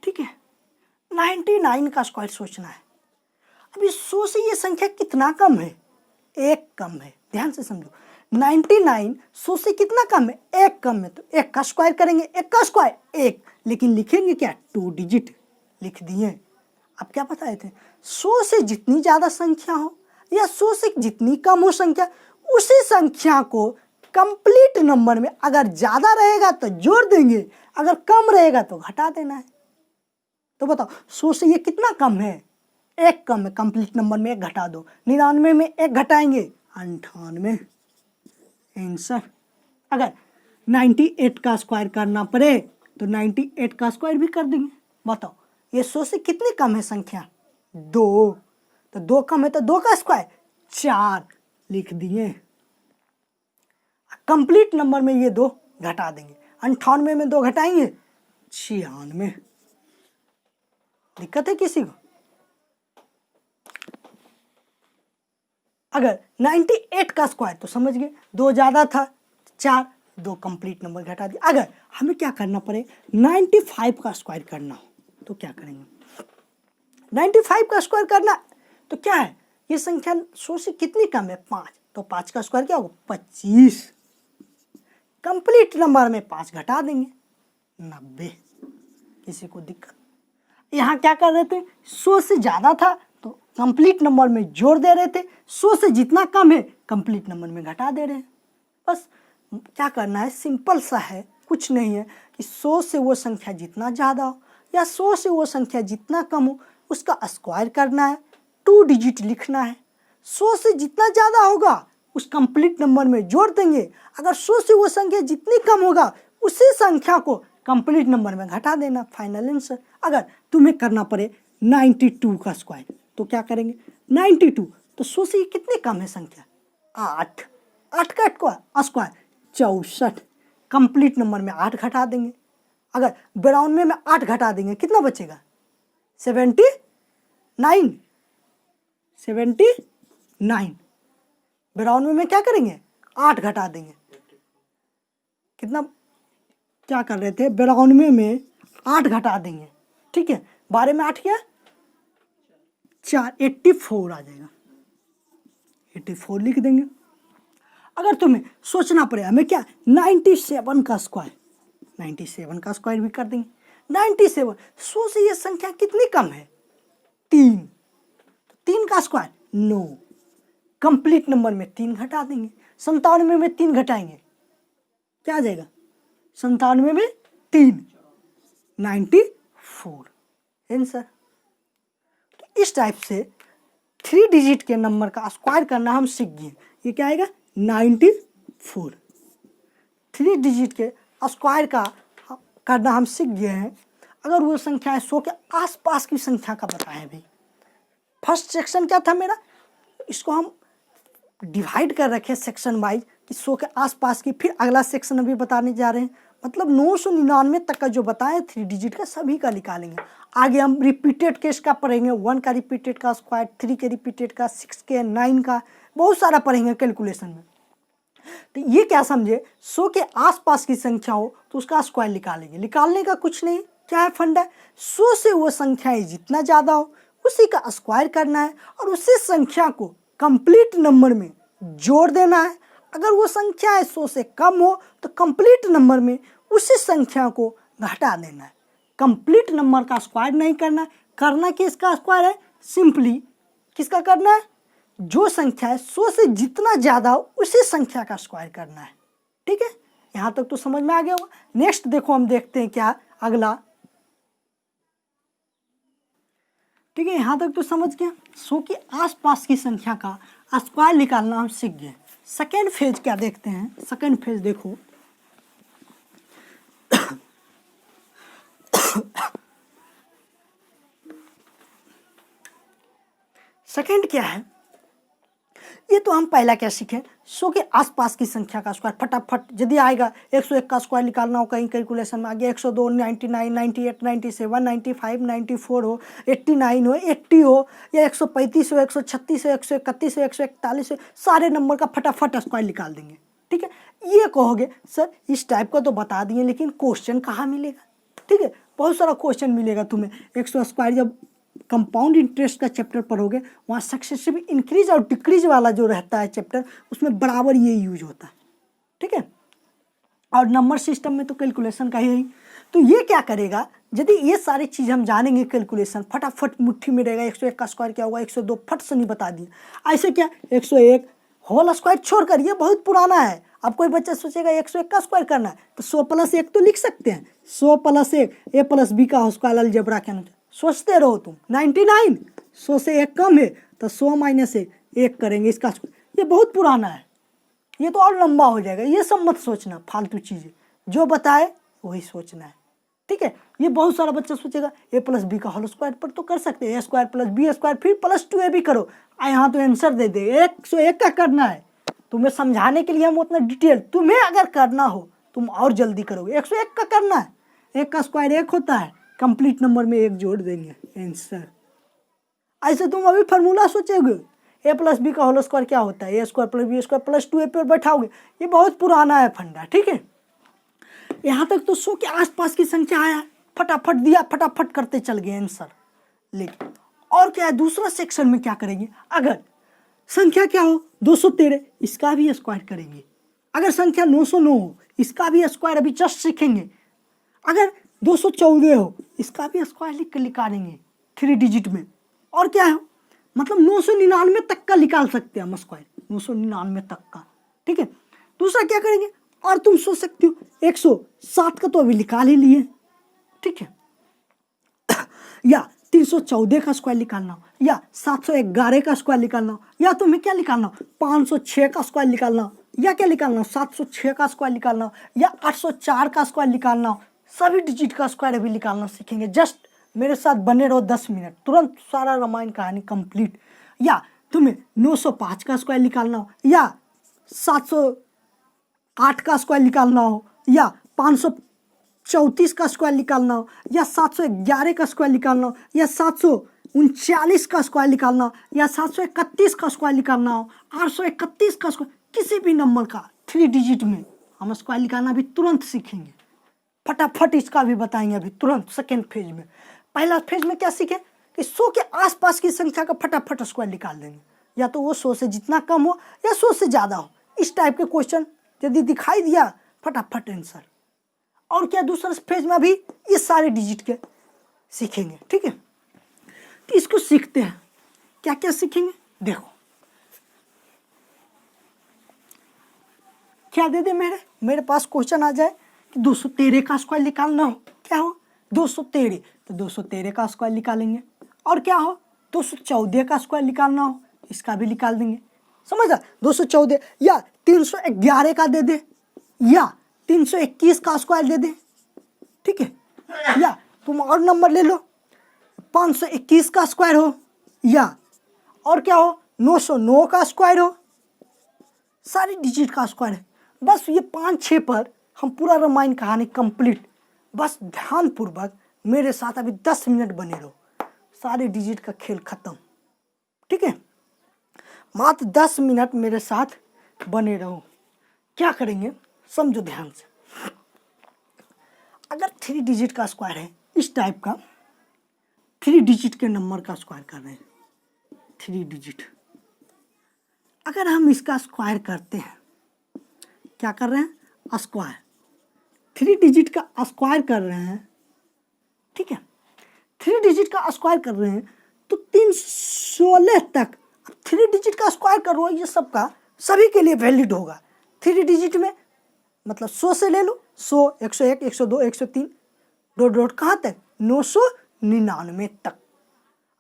ठीक है 99 का स्क्वायर सोचना है। अभी 100 से ये संख्या कितना कम है 1 कम है, ध्यान से समझो 99 100 से कितना कम है 1 कम है, तो 1 का स्क्वायर करेंगे, 1 का स्क्वायर 1, लेकिन लिखेंगे क्या 2 डिजिट लिख दिए। अब क्या बताए थे 100 से जितनी ज़्यादा संख्या हो या 100 से जितनी कम हो संख्या, उसी संख्या को कंप्लीट नंबर में अगर ज़्यादा रहेगा तो जोड़ देंगे, अगर कम रहेगा तो घटा देना है। तो बताओ 100 से ये कितना कम है 1 कम है, कंप्लीट नंबर में 1 घटा दो, 99 में 1 घटाएंगे 98 आंसर। अगर 98 का स्क्वायर करना पड़े तो 98 का स्क्वायर भी कर देंगे। बताओ ये 100 से कितनी कम है संख्या 2, तो 2 कम है तो 2 का स्क्वायर 4 लिख दिए। कंप्लीट नंबर में ये 2 घटा देंगे, 98 में 2 घटाएंगे 96। दिक्कत है किसी को? अगर 98 का स्क्वायर तो समझ गए 2 ज़्यादा था 4, 2 कंप्लीट नंबर घटा दिया। अगर हमें क्या करना पड़े 95 का स्क्वायर करना हो तो क्या करेंगे? 95 का स्क्वायर करना तो क्या है, ये संख्या 100 से कितनी कम है 5, तो 5 का स्क्वायर क्या होगा 25। कंप्लीट नंबर में 5 घटा देंगे 90। किसी को दिक्कत? यहाँ क्या कर रहे थे 100 से ज़्यादा था तो कंप्लीट नंबर में जोड़ दे रहे थे, 100 से जितना कम है कंप्लीट नंबर में घटा दे रहे हैं। बस क्या करना है, सिंपल सा है, कुछ नहीं है कि 100 से वो संख्या जितना ज़्यादा हो या 100 से वो संख्या जितना कम हो उसका स्क्वायर करना है, 2 डिजिट लिखना है। 100 से जितना ज़्यादा होगा उस कंप्लीट नंबर में जोड़ देंगे, अगर 100 से वो संख्या जितनी कम होगा उसी संख्या को कंप्लीट नंबर में घटा देना, फाइनल आंसर। अगर तुम्हें करना पड़े 92 का स्क्वायर तो क्या करेंगे 92, तो 100 से कितनी कम है संख्या 8, 8 का स्क्वायर 64। कंप्लीट नंबर में 8 घटा देंगे, अगर 92 में 8 घटा देंगे कितना बचेगा 79। 79 92 में क्या करेंगे 8 घटा देंगे, कितना क्या कर रहे थे 92 में 8 घटा देंगे, ठीक है 12 में 8 क्या 4, 84 आ जाएगा, 84 लिख देंगे। अगर तुम्हें सोचना पड़े हमें क्या 97 का स्क्वायर, 97 का स्क्वायर भी कर देंगे। 97 100 से ये संख्या कितनी कम है 3, तो 3 का स्क्वायर 9। कंप्लीट नंबर में 3 घटा देंगे, 97 में 3 घटाएंगे क्या आ जाएगा 97 में 3, 94 आंसर। तो इस टाइप से 3 डिजिट के नंबर का स्क्वायर करना हम सीख गए। ये क्या आएगा 94। 3 डिजिट के स्क्वायर का करना हम सीख गए हैं। अगर वो संख्या 100 के आसपास की संख्या का बताएं भाई, फर्स्ट सेक्शन क्या था मेरा, इसको हम डिवाइड कर रखे सेक्शन वाइज कि 100 के आसपास की, फिर अगला सेक्शन अभी बताने जा रहे हैं, मतलब 999 तक का जो बताएं 3 डिजिट का सभी का निकालेंगे। आगे हम रिपीटेड केस का पढ़ेंगे, 1 का रिपीटेड का स्क्वायर, 3 के रिपीटेड का, 6 के, 9 का, बहुत सारा पढ़ेंगे कैलकुलेशन में। तो ये क्या समझे 100 के आसपास की संख्या हो तो उसका स्क्वायर निकालेंगे। निकालने का कुछ नहीं, क्या है फंडा, 100 से वो संख्याएं जितना ज़्यादा हो उसी का स्क्वायर करना है और उसी संख्या को कंप्लीट नंबर में जोड़ देना है। अगर वो संख्या 100 से कम हो तो कंप्लीट नंबर में उसी संख्या को घटा देना है। कंप्लीट नंबर का स्क्वायर नहीं करना है, करना किसका स्क्वायर है, सिंपली किसका करना है, जो संख्या है 100 से जितना ज़्यादा हो उसी संख्या का स्क्वायर करना है। ठीक है, यहाँ तक तो समझ में आ गया होगा। नेक्स्ट देखो हम देखते हैं क्या अगला। ठीक है, यहाँ तक तो समझ गया। 100 के आसपास की संख्या का स्क्वायर निकालना हम सीख गए। सेकेंड फेज क्या देखते हैं, सेकेंड फेज देखो सेकेंड क्या है, ये तो हम पहला क्या सीखे 100 के आसपास की संख्या का स्क्वायर फटाफट यदि आएगा 101 का स्क्वायर निकालना हो कहीं कैलकुलेशन में आ गया 102, 99, 98, 97, 95, 94 हो, 89 हो, 80 हो या 135 हो, 136 हो, 131 हो, 141 हो, सारे नंबर का फटाफट स्क्वायर निकाल देंगे। ठीक है, ये कहोगे सर इस टाइप का तो बता दिए लेकिन क्वेश्चन कहाँ मिलेगा। ठीक है, बहुत सारा क्वेश्चन मिलेगा तुम्हें। 100 स्क्वायर जब कंपाउंड इंटरेस्ट का चैप्टर पढ़ोगे वहाँ सक्सेसिव इंक्रीज और डिक्रीज वाला जो रहता है चैप्टर उसमें बराबर ये यूज होता है। ठीक है, और नंबर सिस्टम में तो कैलकुलेशन का ही। तो ये क्या करेगा, यदि ये सारी चीज़ हम जानेंगे कैलकुलेशन फटाफट मुट्ठी में रहेगा। 101 का स्क्वायर क्या होगा, 102 फट से नहीं बता दिया। ऐसे क्या 101 होल स्क्वायर छोड़कर, ये बहुत पुराना है। अब कोई बच्चा सोचेगा 101 का स्क्वायर करना है तो 100 + 1 तो लिख सकते हैं। 100 + 1 a + b का स्क्वायर अलजेब्रा क्या सोचते रहो तुम। 99 100 से 1 कम है तो 100 - 1 करेंगे इसका। ये बहुत पुराना है, ये तो और लंबा हो जाएगा। ये सब मत सोचना फालतू चीज़ें, जो बताए वही सोचना है। ठीक है, ये बहुत सारा बच्चा सोचेगा ए प्लस बी का होल स्क्वायर पर तो कर सकते हैं, ए स्क्वायर प्लस बी स्क्वायर फिर प्लस 2a भी करो। यहाँ तो आंसर दे दे 101 का करना है। तुम्हें समझाने के लिए हम उतना डिटेल, तुम्हें अगर करना हो तुम और जल्दी करोगे। 101 का करना है, 1 का स्क्वायर 1 होता है, कंप्लीट नंबर में 1 जोड़ देंगे आंसर। ऐसे तुम अभी फार्मूला सोचोगे ए प्लस बी का होल स्क्वायर क्या होता है, a square plus b square plus 2a पे बैठाओगे, ये बहुत पुराना है फंडा। ठीक है, यहाँ तक तो 100 के आसपास की संख्या आया, फटाफट दिया, फटाफट करते चल गए आंसर। लेकिन और क्या है, दूसरा सेक्शन में क्या करेंगे, अगर संख्या क्या हो 213 इसका भी स्क्वायर करेंगे। अगर संख्या 909 हो इसका भी स्क्वायर अभी जस्ट सीखेंगे। अगर 214 हो इसका भी स्क्वायर लिख कर निकालेंगे 3 डिजिट में। और क्या है, मतलब 999 तक का निकाल सकते हैं हम स्क्वायर, 999 तक का। ठीक है, दूसरा क्या करेंगे, और तुम सोच सकते हो 107 का तो अभी निकाल ही लिए। ठीक है, या 314 का स्क्वायर निकालना हो, या 711 का स्क्वायर निकालना हो, या तुम्हें क्या निकालना हो 506 का स्क्वायर निकालना हो, या क्या निकालना हो 706 का स्क्वायर निकालना हो, या 804 का स्क्वायर निकालना हो। सभी डिजिट का स्क्वायर अभी निकालना सीखेंगे। जस्ट मेरे साथ बने रहो 10 मिनट, तुरंत सारा रामायण कहानी कंप्लीट। या तुम्हें 905 का स्क्वायर निकालना हो, या 708 का स्क्वायर निकालना हो, या 534 का स्क्वायर निकालना हो, या 711 का स्क्वायर निकालना हो, या 739 का स्क्वायर निकालना हो, या 731 का स्क्वायर निकालना हो, 831 का स्क्वायर, किसी भी नंबर का 3 डिजिट में हम स्क्वायर निकालना भी तुरंत सीखेंगे। फटाफट इसका भी बताएंगे अभी तुरंत सेकेंड फेज में। पहला फेज में क्या सीखे कि 100 के आसपास की संख्या का फटाफट स्क्वायर निकाल देंगे, या तो वो 100 से जितना कम हो या 100 से ज़्यादा हो। इस टाइप के क्वेश्चन यदि दिखाई दिया फटाफट आंसर। और क्या दूसरा फेज में अभी ये सारे डिजिट के सीखेंगे। ठीक है, तो इसको सीखते हैं, क्या क्या सीखेंगे देखो। क्या दे दे मेरे पास क्वेश्चन आ जाए कि 213 का स्क्वायर निकालना हो, क्या हो 213, तो 213 का स्क्वायर निकालेंगे। और क्या हो 214 का स्क्वायर निकालना हो, इसका भी निकाल देंगे। समझा, 214 या 311 का दे दे, या 321 का स्क्वायर दे दे। ठीक है, या तुम और नंबर ले लो 521 का स्क्वायर हो, या और क्या हो 909 का स्क्वायर हो, सारी डिजिट का स्क्वायर है। बस ये 5-6 पर हम पूरा रामायण कहानी कंप्लीट। बस ध्यानपूर्वक मेरे साथ अभी 10 मिनट बने रहो, सारे डिजिट का खेल खत्म। ठीक है, मात्र 10 मिनट मेरे साथ बने रहो। क्या करेंगे समझो ध्यान से। अगर 3 डिजिट का स्क्वायर है, इस टाइप का 3 डिजिट के नंबर का स्क्वायर कर रहे हैं, 3 डिजिट, अगर हम इसका स्क्वायर करते हैं, क्या कर रहे हैं स्क्वायर, 3 डिजिट का स्क्वायर कर रहे हैं। ठीक है, 3 डिजिट का स्क्वायर कर रहे हैं तो 316 तक 3 डिजिट का स्क्वायर करो, ये सबका सभी के लिए वैलिड होगा। 3 डिजिट में मतलब 100 से ले लो, 100, 101, 102, 103 डॉट डॉट कहाँ तक 999 तक।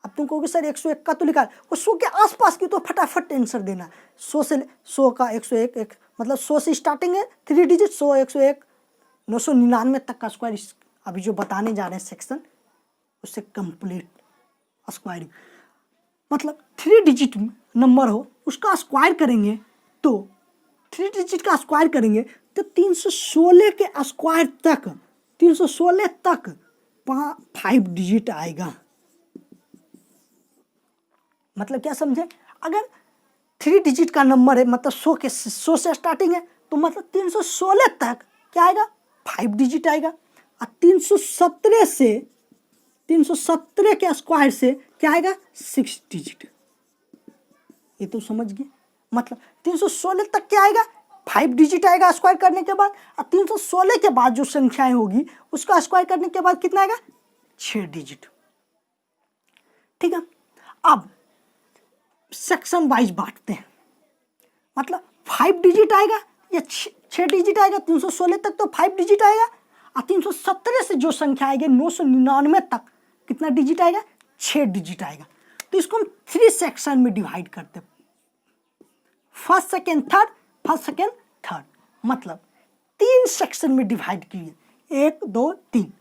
अब तुम कहोगे सर 101 का तो लिखा है, वो 100 के आसपास की तो फटाफट आंसर देना। 100 से 100 का 101 मतलब 100 से स्टार्टिंग है 3 डिजिट, 100, 101, 999 तक का स्क्वायर अभी जो बताने जा रहे हैं सेक्शन, उससे कंप्लीट स्क्वायरिंग। मतलब 3 डिजिट नंबर हो उसका स्क्वायर करेंगे तो 3 डिजिट का स्क्वायर करेंगे तो 316 के स्क्वायर तक, 316 तक 5 डिजिट आएगा। मतलब क्या समझे, अगर 3 डिजिट का नंबर है मतलब 100 से स्टार्टिंग है तो मतलब 316 तक क्या आएगा 5 डिजिट आएगा। और 317 के स्क्वायर से क्या आएगा 6 डिजिट। ये तो समझ गए, मतलब 316 तक क्या आएगा 5 डिजिट आएगा स्क्वायर करने के बाद, और 316 के बाद जो संख्याएं होगी उसका स्क्वायर करने के बाद कितना आएगा 6 डिजिट। ठीक है, अब सेक्शन वाइज बांटते हैं, मतलब 5 डिजिट आएगा या 6 डिजिट आएगा। 316 तक तो 5 डिजिट आएगा, और 317 से जो संख्या आएगी 999 तक कितना डिजिट आएगा 6 डिजिट आएगा। तो इसको हम 3 सेक्शन में डिवाइड करते हैं, first second third, first second third, मतलब 3 सेक्शन में डिवाइड किए, 1 2 3।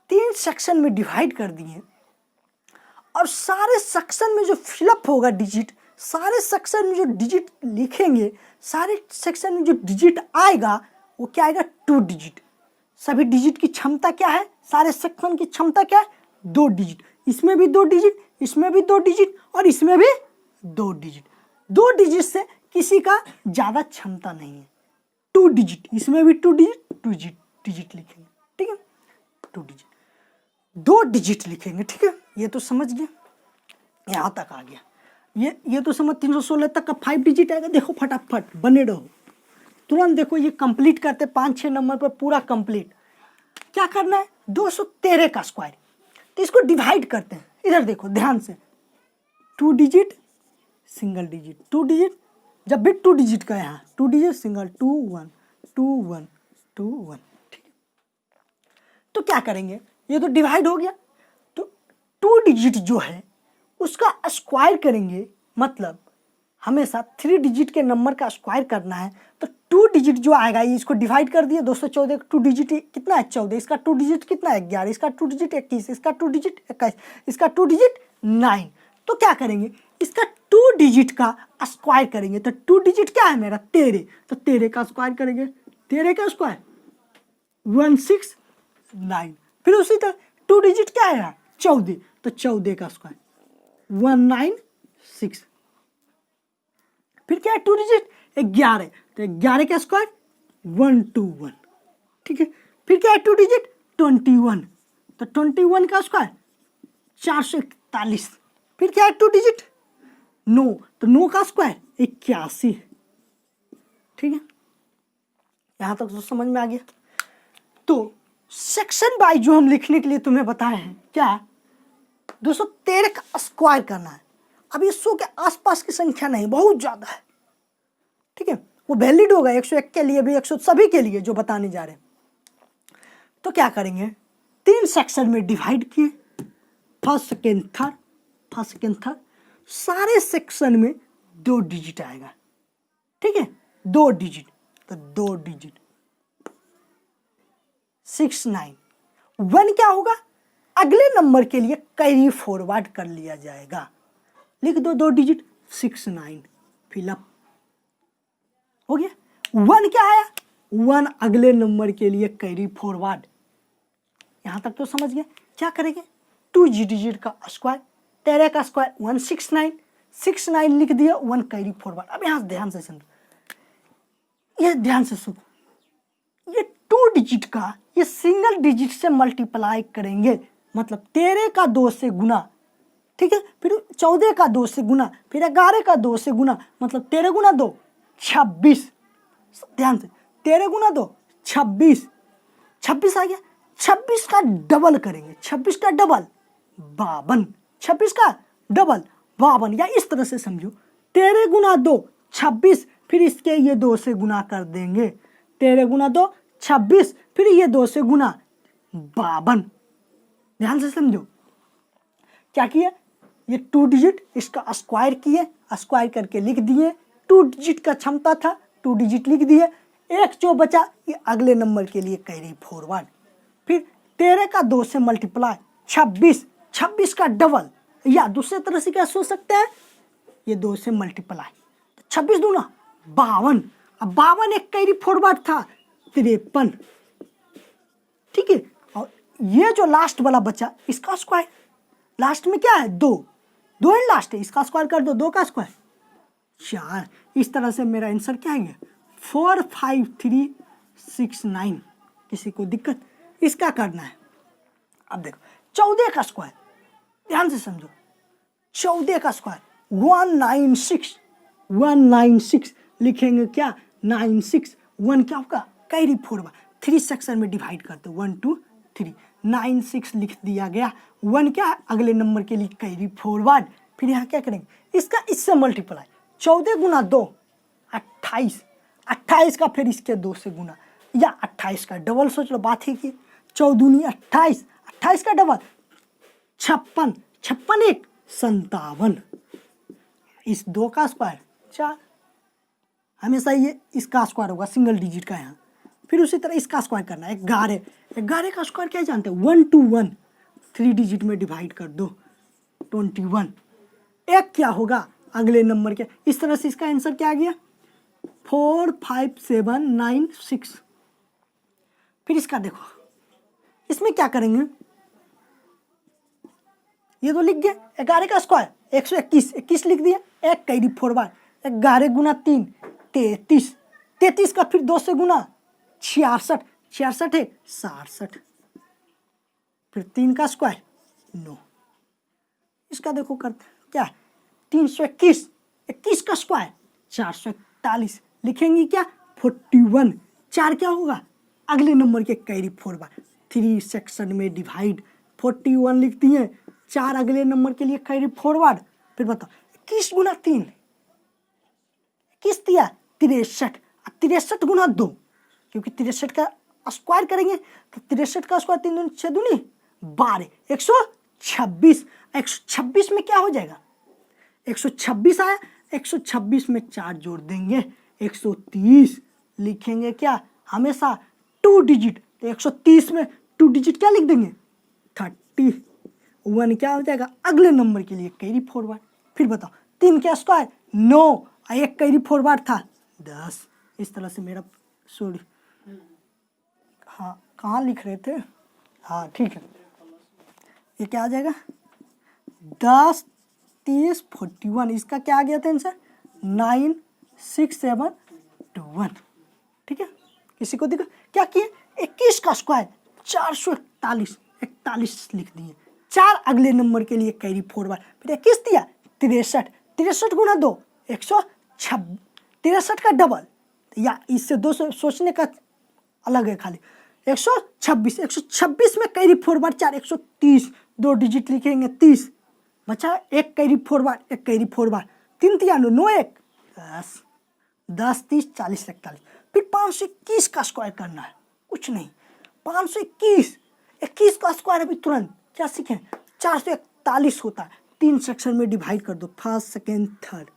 3 सेक्शन में डिवाइड कर दिए और सारे सेक्शन में जो फिलअप होगा डिजिट, सारे सेक्शन में जो डिजिट लिखेंगे, सारे सेक्शन में जो डिजिट आएगा वो क्या आएगा? 2 डिजिट। सभी डिजिट की क्षमता क्या है? सारे सेक्शन की क्षमता क्या है? 2 डिजिट। इसमें भी 2 डिजिट, इसमें भी 2 डिजिट और इसमें भी 2 डिजिट। 2 डिजिट से किसी का ज़्यादा क्षमता नहीं है। 2 डिजिट, इसमें भी 2 डिजिट, 2 डिजिट लिखेंगे, ठीक है? 2 डिजिट, 2 डिजिट लिखेंगे, ठीक है? ये तो समझ गया, यहाँ तक आ गया। ये तो समझ 316 तक का 5 डिजिट आएगा। देखो फटाफट बने रहो, तुरंत देखो ये कंप्लीट करते 5-6 नंबर पर पूरा कंप्लीट। क्या करना है? 213 का स्क्वायर, तो इसको डिवाइड करते हैं। इधर देखो ध्यान से, 2 डिजिट सिंगल डिजिट, 2 डिजिट, जब भी 2 डिजिट का यहाँ 2 डिजिट सिंगल, 2 1 2 1 2 1, ठीक है? तो क्या करेंगे? ये तो डिवाइड हो गया, तो 2 डिजिट जो है उसका स्क्वायर करेंगे। मतलब हमेशा 3 डिजिट के नंबर का स्क्वायर करना है, तो 2 डिजिट जो आएगा ये इसको डिवाइड कर दिए। 214 2 डिजिट कितना है? 14। इसका 2 डिजिट कितना है? 11। इसका 2 डिजिट 21। इसका 2 डिजिट 21। इसका 2 डिजिट 9। तो क्या करेंगे? इसका 2 डिजिट का स्क्वायर करेंगे। तो 2 डिजिट क्या है मेरा? 13। तो 13 का स्क्वायर करेंगे। 13 का स्क्वायर 169। फिर उसी तरह 2 डिजिट क्या है? 14। तो 14 का स्क्वायर 196। फिर क्या है? 2 डिजिट 11। तो 11 का स्क्वायर 121, ठीक है? फिर क्या है? 2 डिजिट 21। तो 21 का स्क्वायर 441। फिर क्या है? 2 डिजिट 9। तो 9 का स्क्वायर 81, ठीक है? यहां तक तो समझ में आ गया। तो सेक्शन बाय जो हम लिखने के लिए तुम्हें बताए हैं, क्या? 213 का स्क्वायर करना है। अब ये 100 के आसपास की संख्या नहीं, बहुत ज्यादा है, ठीक है? वो वैलिड होगा 101 के लिए भी, 100 सभी के लिए जो बताने जा रहे हैं। तो क्या करेंगे? 3 सेक्शन में डिवाइड किए, first second third, first second third. सारे सेक्शन में 2 डिजिट आएगा, ठीक है? 2 डिजिट, तो 2 डिजिट 69। 1 क्या होगा? अगले नंबर के लिए कैरी फॉरवर्ड कर लिया जाएगा। लिख दो 2 डिजिट 69, फिलअप हो गया। 1 क्या आया? 1 अगले नंबर के लिए कैरी फॉरवर्ड। यहां तक तो समझ गए। क्या करेंगे? 2 डिजिट का स्क्वायर, 13 का स्क्वायर 169, 69 लिख दिया, 1 कैरी फॉरवर्ड। अब यहां ध्यान से सुनो, ये ध्यान से सुनो, ये 2 डिजिट का ये सिंगल डिजिट से मल्टीप्लाई करेंगे। मतलब 13 का 2 से गुना, ठीक है? फिर 14 का 2 से गुना, फिर 11 का 2 से गुना, मतलब 13 गुना 2 26। ध्यान से, 13 गुना 2 26, 26 आ गया। 26 का डबल करेंगे, 26 का डबल 52, 26 का डबल 52, या इस तरह से समझो, 13 गुना 2 26, फिर इसके ये 2 से गुना कर देंगे। 13 गुना 2 26, फिर ये 2 से गुना 52। ध्यान से समझो, क्या किया? ये 2 डिजिट इसका स्क्वायर किए, स्क्वायर करके लिख दिए। 2 डिजिट का क्षमता था, 2 डिजिट लिख दिए। एक जो बचा ये अगले नंबर के लिए कैरी फॉरवर्ड। फिर 13 का 2 से मल्टीप्लाई 26, 26 का डबल, या दूसरे तरह से क्या सोच सकते हैं? ये 2 से मल्टीप्लाई, 26 दूना 52। अब 52 एक कैरी फॉरवर्ड था 53, ठीक है? और ये जो लास्ट वाला बचा इसका स्क्वायर, लास्ट में क्या है? 2 ही लास्ट है, इसका स्क्वायर कर दो, 2 का स्क्वायर 4। इस तरह से मेरा आंसर क्या है? 45369। किसी को दिक्कत? इसका करना है। अब देखो 14 का स्क्वायर, ध्यान से समझो, 14 का स्क्वायर 196, 196 लिखेंगे क्या? 96, 1 क्या होगा? Carry forward. 3 सेक्शन में डिवाइड करते, 1 2 3, 96 लिख दिया गया। 1 क्या है? अगले नंबर के लिए कैरी फॉरवर्ड। फिर यहाँ क्या करेंगे? इसका इससे मल्टीप्लाई, 14 गुना 2 28, 28 का फिर इसके 2 से गुना, या 28 का डबल। सोच लो, बात ही की 14 28, 28 का डबल 56, 56 1 57। इस 2 का स्क्वायर 4, हमेशा ये इसका स्क्वायर होगा सिंगल डिजिट का। यहाँ फिर उसी तरह इसका स्क्वायर करना है 11। 11 का स्क्वायर क्या जानते हैं 1 to 1, 3 डिजिट में डिवाइड कर दो 21। एक क्या होगा अगले नंबर के, इस तरह से इसका आंसर क्या आ गया 4 5 7 9 6। फिर इसका देखो, इसमें क्या करेंगे, ये तो लिख गए 11 का स्क्वायर 121, 21 लिख दिया, एक कैरी 4 बार 11 गुना 3 33, 33 का फिर 2 से गुना 66, 66 है 67, फिर 3 का स्क्वायर 9। इसका देखो करते क्या 321, 21 का स्क्वायर 441, लिखेंगे क्या 41। 4 क्या होगा अगले नंबर के कैरी 4 बार, 3 सेक्शन में डिवाइड 41 लिख दिए, 4 अगले नंबर के लिए कैरी 4 बार। फिर बताओ 21 गुना 3, 21 दिया 63, 63 गुना 2, क्योंकि 63 का स्क्वायर करेंगे तो 63 का स्क्वायर 3 दूनी 6 दूनी 12, 126। 126 में क्या हो जाएगा 126 आया, 126 में 4 जोड़ देंगे 130, लिखेंगे क्या हमेशा 2 डिजिट, तो 130 में 2 डिजिट क्या लिख देंगे 31 क्या हो जाएगा अगले नंबर के लिए कैरी 4 बार। फिर बताओ 3 का स्क्वायर 9, एक कैरी 4 बार था 10। इस तरह से मेरा सॉरी, हाँ कहाँ लिख रहे थे, हाँ ठीक है, ये क्या आ जाएगा 10 30 41, इसका क्या आ गया था आंसर 9 6 7 2 1। ठीक है, किसी को दिखा क्या किए 21 का स्क्वायर 441, 41 लिख दिए, 4 अगले नंबर के लिए कैरी 4 बार, फिर 21 दिया 63, 63 गुना 2 126, 63 का डबल, या इससे 200 सोचने का अलग है खाली 126, 126 में कैरी 4 बार 4 130, 2 डिजिट लिखेंगे 30, बचा एक कैरी 4 बार, एक कैरी 4 बार, 3 तिया 9 1 10, 10 30 40 41। फिर 521 का स्क्वायर करना है, कुछ नहीं 521, 21 का स्क्वायर अभी तुरंत क्या सीखें 441 होता है, 3 सेक्शन में डिवाइड कर दो, फर्स्ट सेकेंड थर्ड,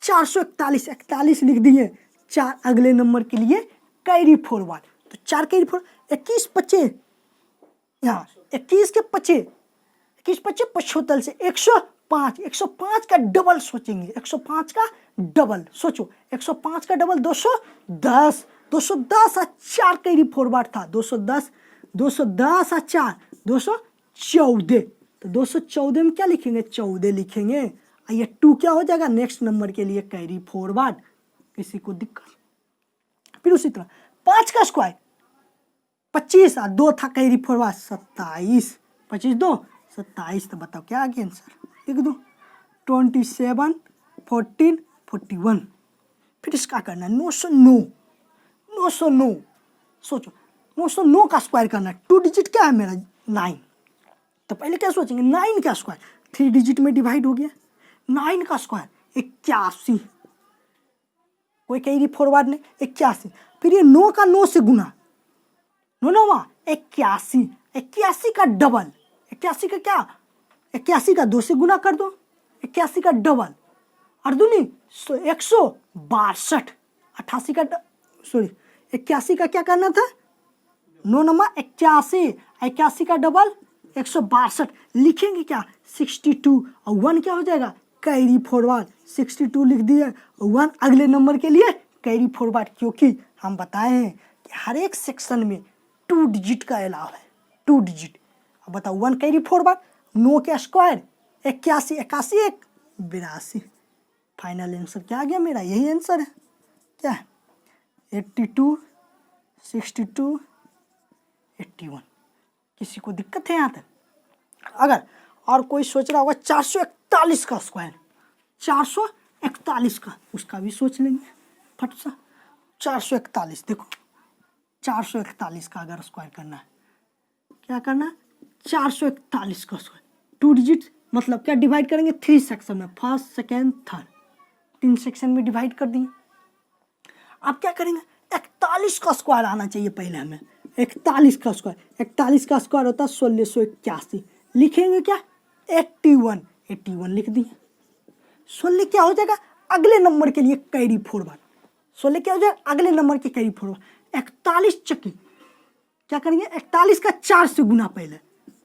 441 41 लिख दिए, 4 अगले नंबर के लिए कैरी 4 बार, तो 4 कैरी 4 21 25, यहाँ 21 के 25, 21 25 75 से 105, 105 का डबल सोचेंगे, 105 का डबल सोचो, 105 का डबल 210, 210 और 4 कैरी 4 बार था 210, 210 और 4 214, तो 214 में क्या लिखेंगे 14 लिखेंगे, ये 2 क्या हो जाएगा नेक्स्ट नंबर के लिए कैरी 4 बार, किसी को दिक्कत। फिर उसी तरह 5 का स्क्वायर 25 और 2 था कैरी 4 बार 27, 25 2 27, तो बताओ क्या आ गया आंसर लिख दो 27 14 41। फिर इसका करना है 909, 909 सोचो 909 का स्क्वायर करना है, 2 डिजिट क्या है मेरा 9, तो पहले क्या सोचेंगे 9 का स्क्वायर 3 डिजिट में डिवाइड हो गया, 9 का स्क्वायर 81, कोई कैरी 4 बार नहीं 81, फिर ये 9 का 9 से गुना 9 81, 81 का डबल, 81 का क्या 81 का 2 से गुना कर दो, 81 का डबल और दूनी 162, 88 का सॉरी 81 का क्या करना था 9 नंबर 81, 81 का डबल 162, लिखेंगे क्या 62 और 1 क्या हो जाएगा कैरी 4 बार, 62 लिख दिए, 1 अगले नंबर के लिए कैरी 4 बार, क्योंकि हम बताए हैं कि हर एक सेक्शन में 2 डिजिट का अलाव है, 2 डिजिट। अब बताओ 1 कैरी 4 बार, 9 के स्क्वायर 81, 81 1 82, फाइनल आंसर क्या आ गया मेरा, यही आंसर है क्या है 82 62 81। किसी को दिक्कत है यहाँ तक? अगर और कोई सोच रहा होगा 441 का स्क्वायर, 441 का, उसका भी सोच लेंगे फट सा। 441 देखो 441 का अगर स्क्वायर करना है क्या करना है 441 का स्क्वायर 2 डिजिट, मतलब क्या डिवाइड करेंगे 3 सेक्शन में, फर्स्ट सेकेंड थर्ड, 3 सेक्शन में डिवाइड कर दिए। अब क्या करेंगे 41 का स्क्वायर आना चाहिए पहले हमें, 41 का स्क्वायर, 41 का स्क्वायर होता है 1681, लिखेंगे क्या 81, 81 लिख दिए, 16 क्या हो जाएगा अगले नंबर के लिए कैरी 4 बार, 16 क्या हो जाएगा अगले नंबर के कैरी 4 बार, 41 चक्की क्या करेंगे, 41 का 4 से गुना पहले,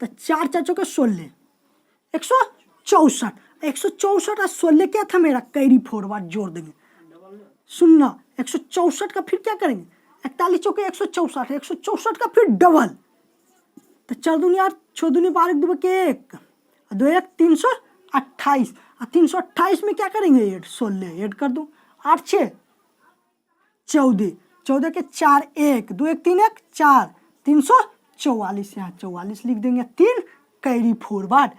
तो 4 4 चौके 16, 164, 164 और 16 क्या था मेरा, कैरी फॉरवर्ड जोड़ देंगे, सुनना 164 का फिर क्या करेंगे, 41 चौके 164, 164 का फिर डबल, तो 4 दूनी 8, 6 दूनी 12, 1 2 के 1, 2 1 328, और 328 में क्या करेंगे ऐड, 16 ऐड कर दूँ, 8 6 14, 14 के 4 1, 2 1 3 1 4, 344, यहाँ 44 लिख देंगे, 3 कैरी फॉरवर्ड,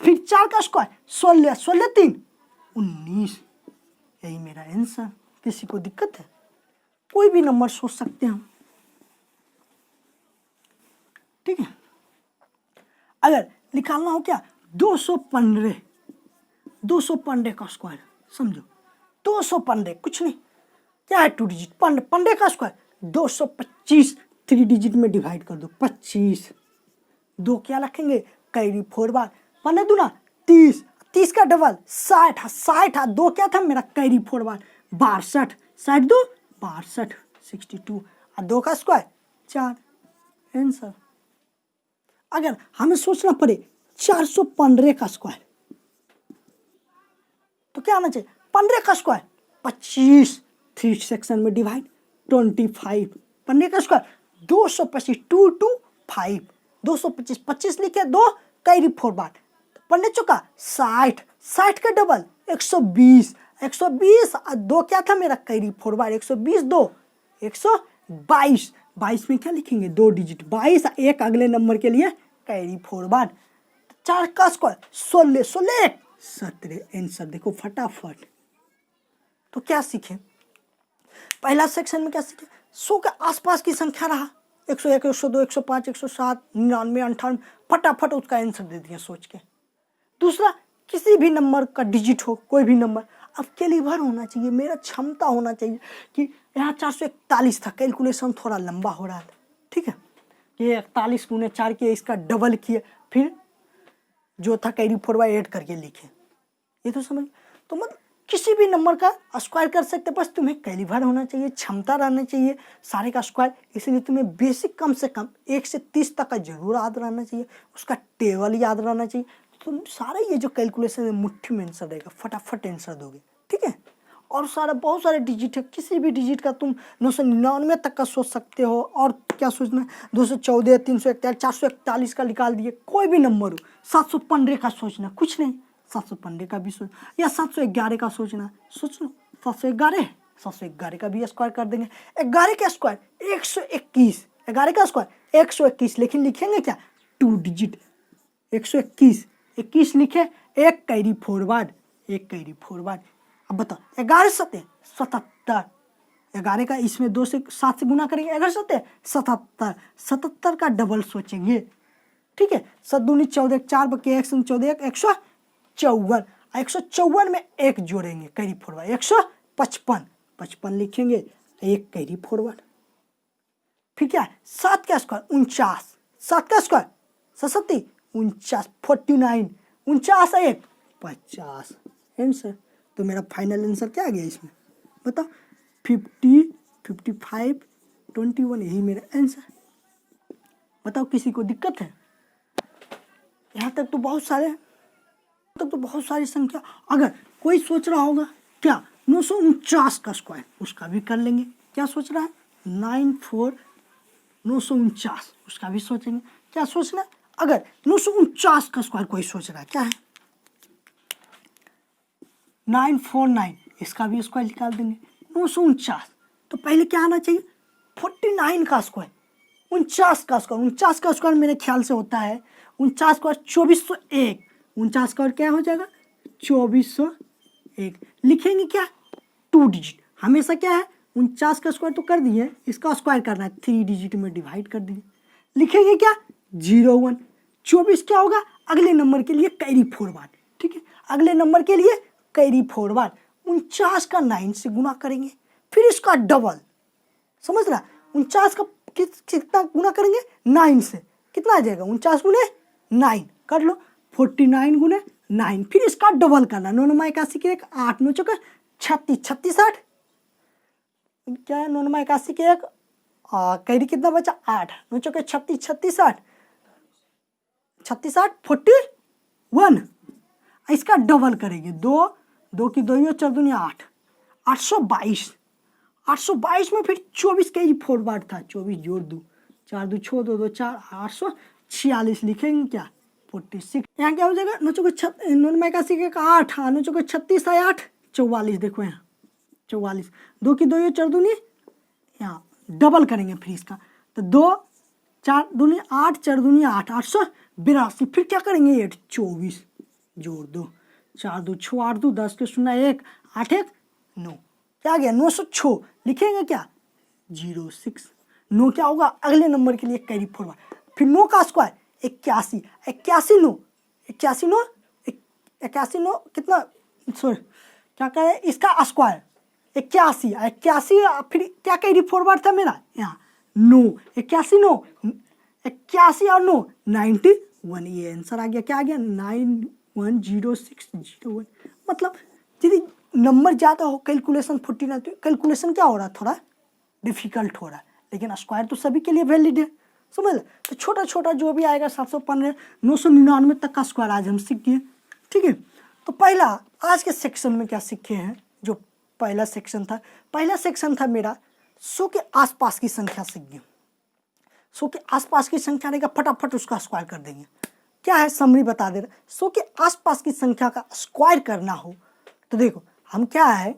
फिर 4 का स्क्वायर 16, 16 3 19, यही मेरा आंसर। किसी को दिक्कत है, कोई भी नंबर सोच सकते हैं हम, ठीक है। अगर निकालना हो क्या, 215, 215 का स्क्वायर, समझो 215 कुछ नहीं, क्या है 2 डिजिट, 15 का स्क्वायर 225, 3 डिजिट में डिवाइड कर दो, 25, 2 क्या रखेंगे, कैरी फॉरवर्ड, 15 दूना 30, 30 का डबल 60, 60 2 क्या था मेरा, कैरी फॉरवर्ड 62, 60 2 62, 62, और 2 का स्क्वायर 4, आंसर। अगर हमें सोचना पड़े 415 का स्क्वायर, तो क्या आना चाहिए, 15 का स्क्वायर 25, 3 सेक्शन में डिवाइड 25, 15 का स्क्वायर 225, 2 2 5, 225, 25 लिखे 2 कैरी फॉरवर्ड, 15 चौका 60, 60 का डबल 120, 120 और 2 क्या था मेरा, कैरी फॉरवर्ड, 120 2 122, 22 में क्या लिखेंगे, 2 डिजिट 22, एक अगले नंबर के लिए कैरी फॉरवर्ड, 4 का स्क्वायर 16, 16 17, आंसर देखो फटाफट। तो क्या सीखे, पहला सेक्शन में क्या सीखे, 100 के आसपास की संख्या रहा, 101 102 105 107 99 98, फटाफट उसका आंसर दे दिया सोच के। दूसरा, किसी भी नंबर का डिजिट हो, कोई भी नंबर, अब कैलिबर होना चाहिए, मेरा क्षमता होना चाहिए कि यहाँ 441 था, कैलकुलेशन थोड़ा लंबा हो रहा था, ठीक है, ये 41 गुने 4 किए, इसका डबल किए, फिर जो था कैरी फॉरवर्ड ऐड करके लिखे, ये तो समझ। तो मतलब किसी भी नंबर का स्क्वायर कर सकते, बस तुम्हें कैलिबर होना चाहिए, क्षमता रहना चाहिए सारे का स्क्वायर, इसलिए तुम्हें बेसिक कम से कम 1 से 30 तक का जरूर याद रहना चाहिए, उसका टेबल याद रहना चाहिए, तुम सारा ये जो कैलकुलेशन है मुट्ठी में आंसर देगा, फटाफट आंसर दोगे, ठीक है। और सारा बहुत सारे डिजिट है, किसी भी डिजिट का तुम 999 तक का सोच सकते हो, और क्या सोचना, 214 341 441 का निकाल दिए, कोई भी नंबर हो, 715 का सोचना, कुछ नहीं 715 का भी सोच, या 711 का सोचना, सोच लो 711, 711 का भी स्क्वायर कर देंगे, 11 का स्क्वायर 121, 11 का स्क्वायर 121, लेकिन लिखेंगे क्या, 2 डिजिट 121, 21 लिखे, एक कैरी फॉरवर्ड, एक कैरी फॉरवर्ड। अब बताओ 11 7 77, 11 का इसमें 2 से 7 से गुना करेंगे, 11 7 77, 77 का डबल सोचेंगे, ठीक है, 7 दूनी 14, 4 बके 1 14 154, 154 में 1 जोड़ेंगे, कैरी फॉरवर्ड 155, 55 लिखेंगे, एक कैरी फॉरवर्ड, फिर क्या है 7 का स्क्वायर 49, 7 का स्क्वायर 67 49, 49 49 1 50, आंसर। तो मेरा फाइनल आंसर क्या आ गया इसमें, बताओ 50 55 21, यही मेरा आंसर। बताओ किसी को दिक्कत है, यहाँ तक तो बहुत सारे, तक तो बहुत सारी संख्या। अगर कोई सोच रहा होगा क्या 949 का स्क्वायर, उसका भी कर लेंगे, क्या सोच रहा है 94 949, उसका भी सोचेंगे, क्या सोचना है। अगर 949 का स्क्वायर कोई सोच रहा है, क्या है 949, इसका भी स्क्वायर निकाल देंगे, 949, तो पहले क्या आना चाहिए 49 का स्क्वायर, 49 का स्क्वायर, 49 का स्क्वायर मेरे ख्याल से होता है 49 स्क्वायर 2401, 49 स्क्वायर क्या हो जाएगा 2401, लिखेंगे क्या 2 डिजिट, हमेशा क्या है 49 का स्क्वायर तो कर दिए, इसका स्क्वायर करना है 3 डिजिट में डिवाइड कर दिए, लिखेंगे क्या 01, 24 क्या होगा अगले नंबर के लिए कैरी फॉरवर्ड, ठीक है, अगले नंबर के लिए कैरी फॉरवर्ड, 49 का 9 से गुना करेंगे, फिर इसका डबल, समझ रहा 49 का कितना गुना करेंगे 9 से, कितना आ जाएगा 49 गुने 9 कर लो, 49 गुने 9, फिर इसका डबल करना, 9 9 81 के 1 8 9 चौका 36 36 8, क्या है 9 9 81 के 1 कैरी कितना बचा 8, 9 चौके 36, 36 8, 36 8 41। इसका डबल करेंगे, 2 2 की 2 4 दूनी 8, 822। 822 में फिर 24 कैरी फॉरवर्ड था, 24 जोड़ दूँ, 4 2 6 2 2 4, 846 लिखेंगे क्या 46। यहाँ क्या हो जाएगा 9 चौके 81 का 8, 9 चौके 36 है 8, 44। देखो यहाँ 44, 2 की 2 4 दूनी, यहाँ डबल करेंगे फिर इसका, तो 2 4 दूनी 8, 4 दूनी 8, 882। फिर क्या करेंगे 8 24 जोड़ दो, 4 2 6 8 2 10 के 0 1 8 1 9, क्या आ गया 906। लिखेंगे क्या 06। 9 क्या होगा अगले नंबर के लिए कैरी फॉरवर्ड। फिर 9 का स्क्वायर 81, 81 9, 81 9, 81 9 कितना, सॉरी क्या करें इसका स्क्वायर 81, 81 फिर क्या कैरी फॉरवर्ड था मेरा यहाँ 9, 81 9, 81 और 9 91। ये आंसर आ गया, क्या आ गया 910601। मतलब यदि नंबर ज़्यादा हो कैलकुलेशन 49, तो कैलकुलेशन क्या हो रहा है थोड़ा डिफिकल्ट हो रहा है, लेकिन स्क्वायर तो सभी के लिए वैलिड है, समझ। तो छोटा छोटा जो भी आएगा 715 999 तक का स्क्वायर आज हम सीख गए, ठीक है। तो पहला आज के सेक्शन में क्या सीखे हैं, जो पहला सेक्शन था मेरा 100 के आसपास की संख्या सीख गए। 100 के आसपास की संख्या रहेगा, फटाफट उसका स्क्वायर कर देंगे। क्या है समरी बता दे रहा, 100 के आसपास की संख्या का स्क्वायर करना हो तो देखो हम क्या है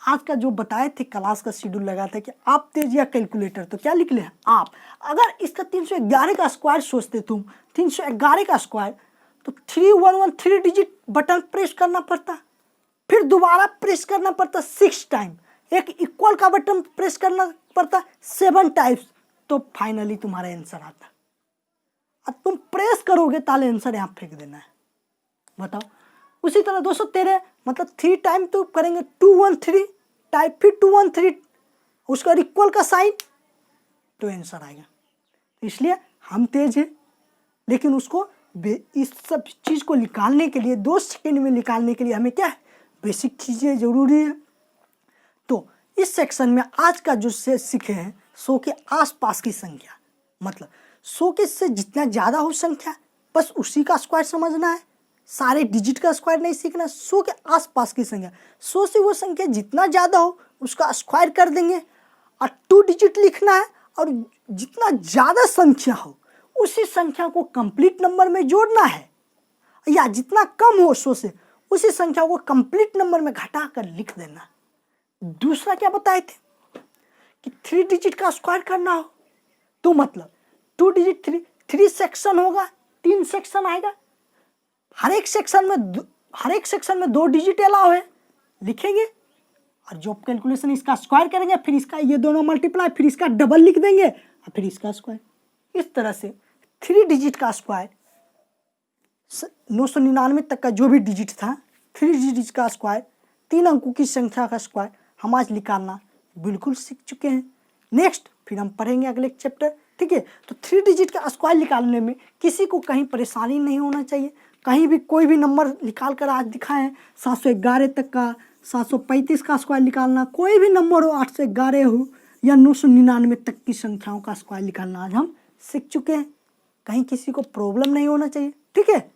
आज का जो बताए थे क्लास का शेड्यूल लगा था कि आप तेज या कैलकुलेटर, तो क्या लिख ले आप। अगर इसका 311 का स्क्वायर सोचते तुम, 311 का स्क्वायर, तो 311 3 डिजिट बटन प्रेस करना पड़ता, फिर दोबारा प्रेस करना पड़ता 6 टाइम, एक इक्वल का बटन प्रेस करना पड़ता 7 टाइम्स, तो फाइनली तुम्हारा आंसर आता। अब तुम प्रेस करोगे ताले आंसर यहाँ फेंक देना है, बताओ। उसी तरह 213 मतलब 3 टाइम तो करेंगे 213 टाइप, फिर 213 उसका इक्वल का साइन, तो आंसर आएगा। इसलिए हम तेज हैं, लेकिन उसको इस सब चीज़ को निकालने के लिए 2 सेकेंड में निकालने के लिए हमें क्या है बेसिक चीज़ें ज़रूरी है। तो इस सेक्शन में आज का जो से सीखे हैं 100 के आसपास की संख्या, मतलब 100 के से जितना ज़्यादा हो संख्या बस उसी का स्क्वायर समझना है, सारे डिजिट का स्क्वायर नहीं सीखना। 100 के आसपास की संख्या, 100 से वो संख्या जितना ज़्यादा हो उसका स्क्वायर कर देंगे, और 2 डिजिट लिखना है, और जितना ज़्यादा संख्या हो उसी संख्या को कंप्लीट नंबर में जोड़ना है, या जितना कम हो 100 से उसी संख्या को कंप्लीट नंबर में घटा कर लिख देना। दूसरा क्या बताए थे कि 3 डिजिट का स्क्वायर करना हो, तो मतलब 2 डिजिट 3 सेक्शन होगा, 3 सेक्शन आएगा, हर एक सेक्शन में 2 डिजिट अलाउ है, लिखेंगे, और जो कैलकुलेशन इसका स्क्वायर करेंगे, फिर इसका ये दोनों मल्टीप्लाई, फिर इसका डबल लिख देंगे, और फिर इसका स्क्वायर। इस तरह से 3 डिजिट का स्क्वायर 999 तक का जो भी डिजिट था, 3 डिजिट का स्क्वायर, 3 अंकों की संख्या का स्क्वायर हम आज निकालना बिल्कुल सीख चुके हैं। नेक्स्ट फिर हम पढ़ेंगे अगले चैप्टर, ठीक है। तो 3 डिजिट का स्क्वायर निकालने में किसी को कहीं परेशानी नहीं होना चाहिए, कहीं भी कोई भी नंबर निकाल कर आज दिखाएं, 711 तक का, 735 का स्क्वायर निकालना, कोई भी नंबर हो, 811 हो या 999 तक की संख्याओं का स्क्वायर निकालना आज हम सीख चुके हैं, कहीं किसी को प्रॉब्लम नहीं होना चाहिए, ठीक है।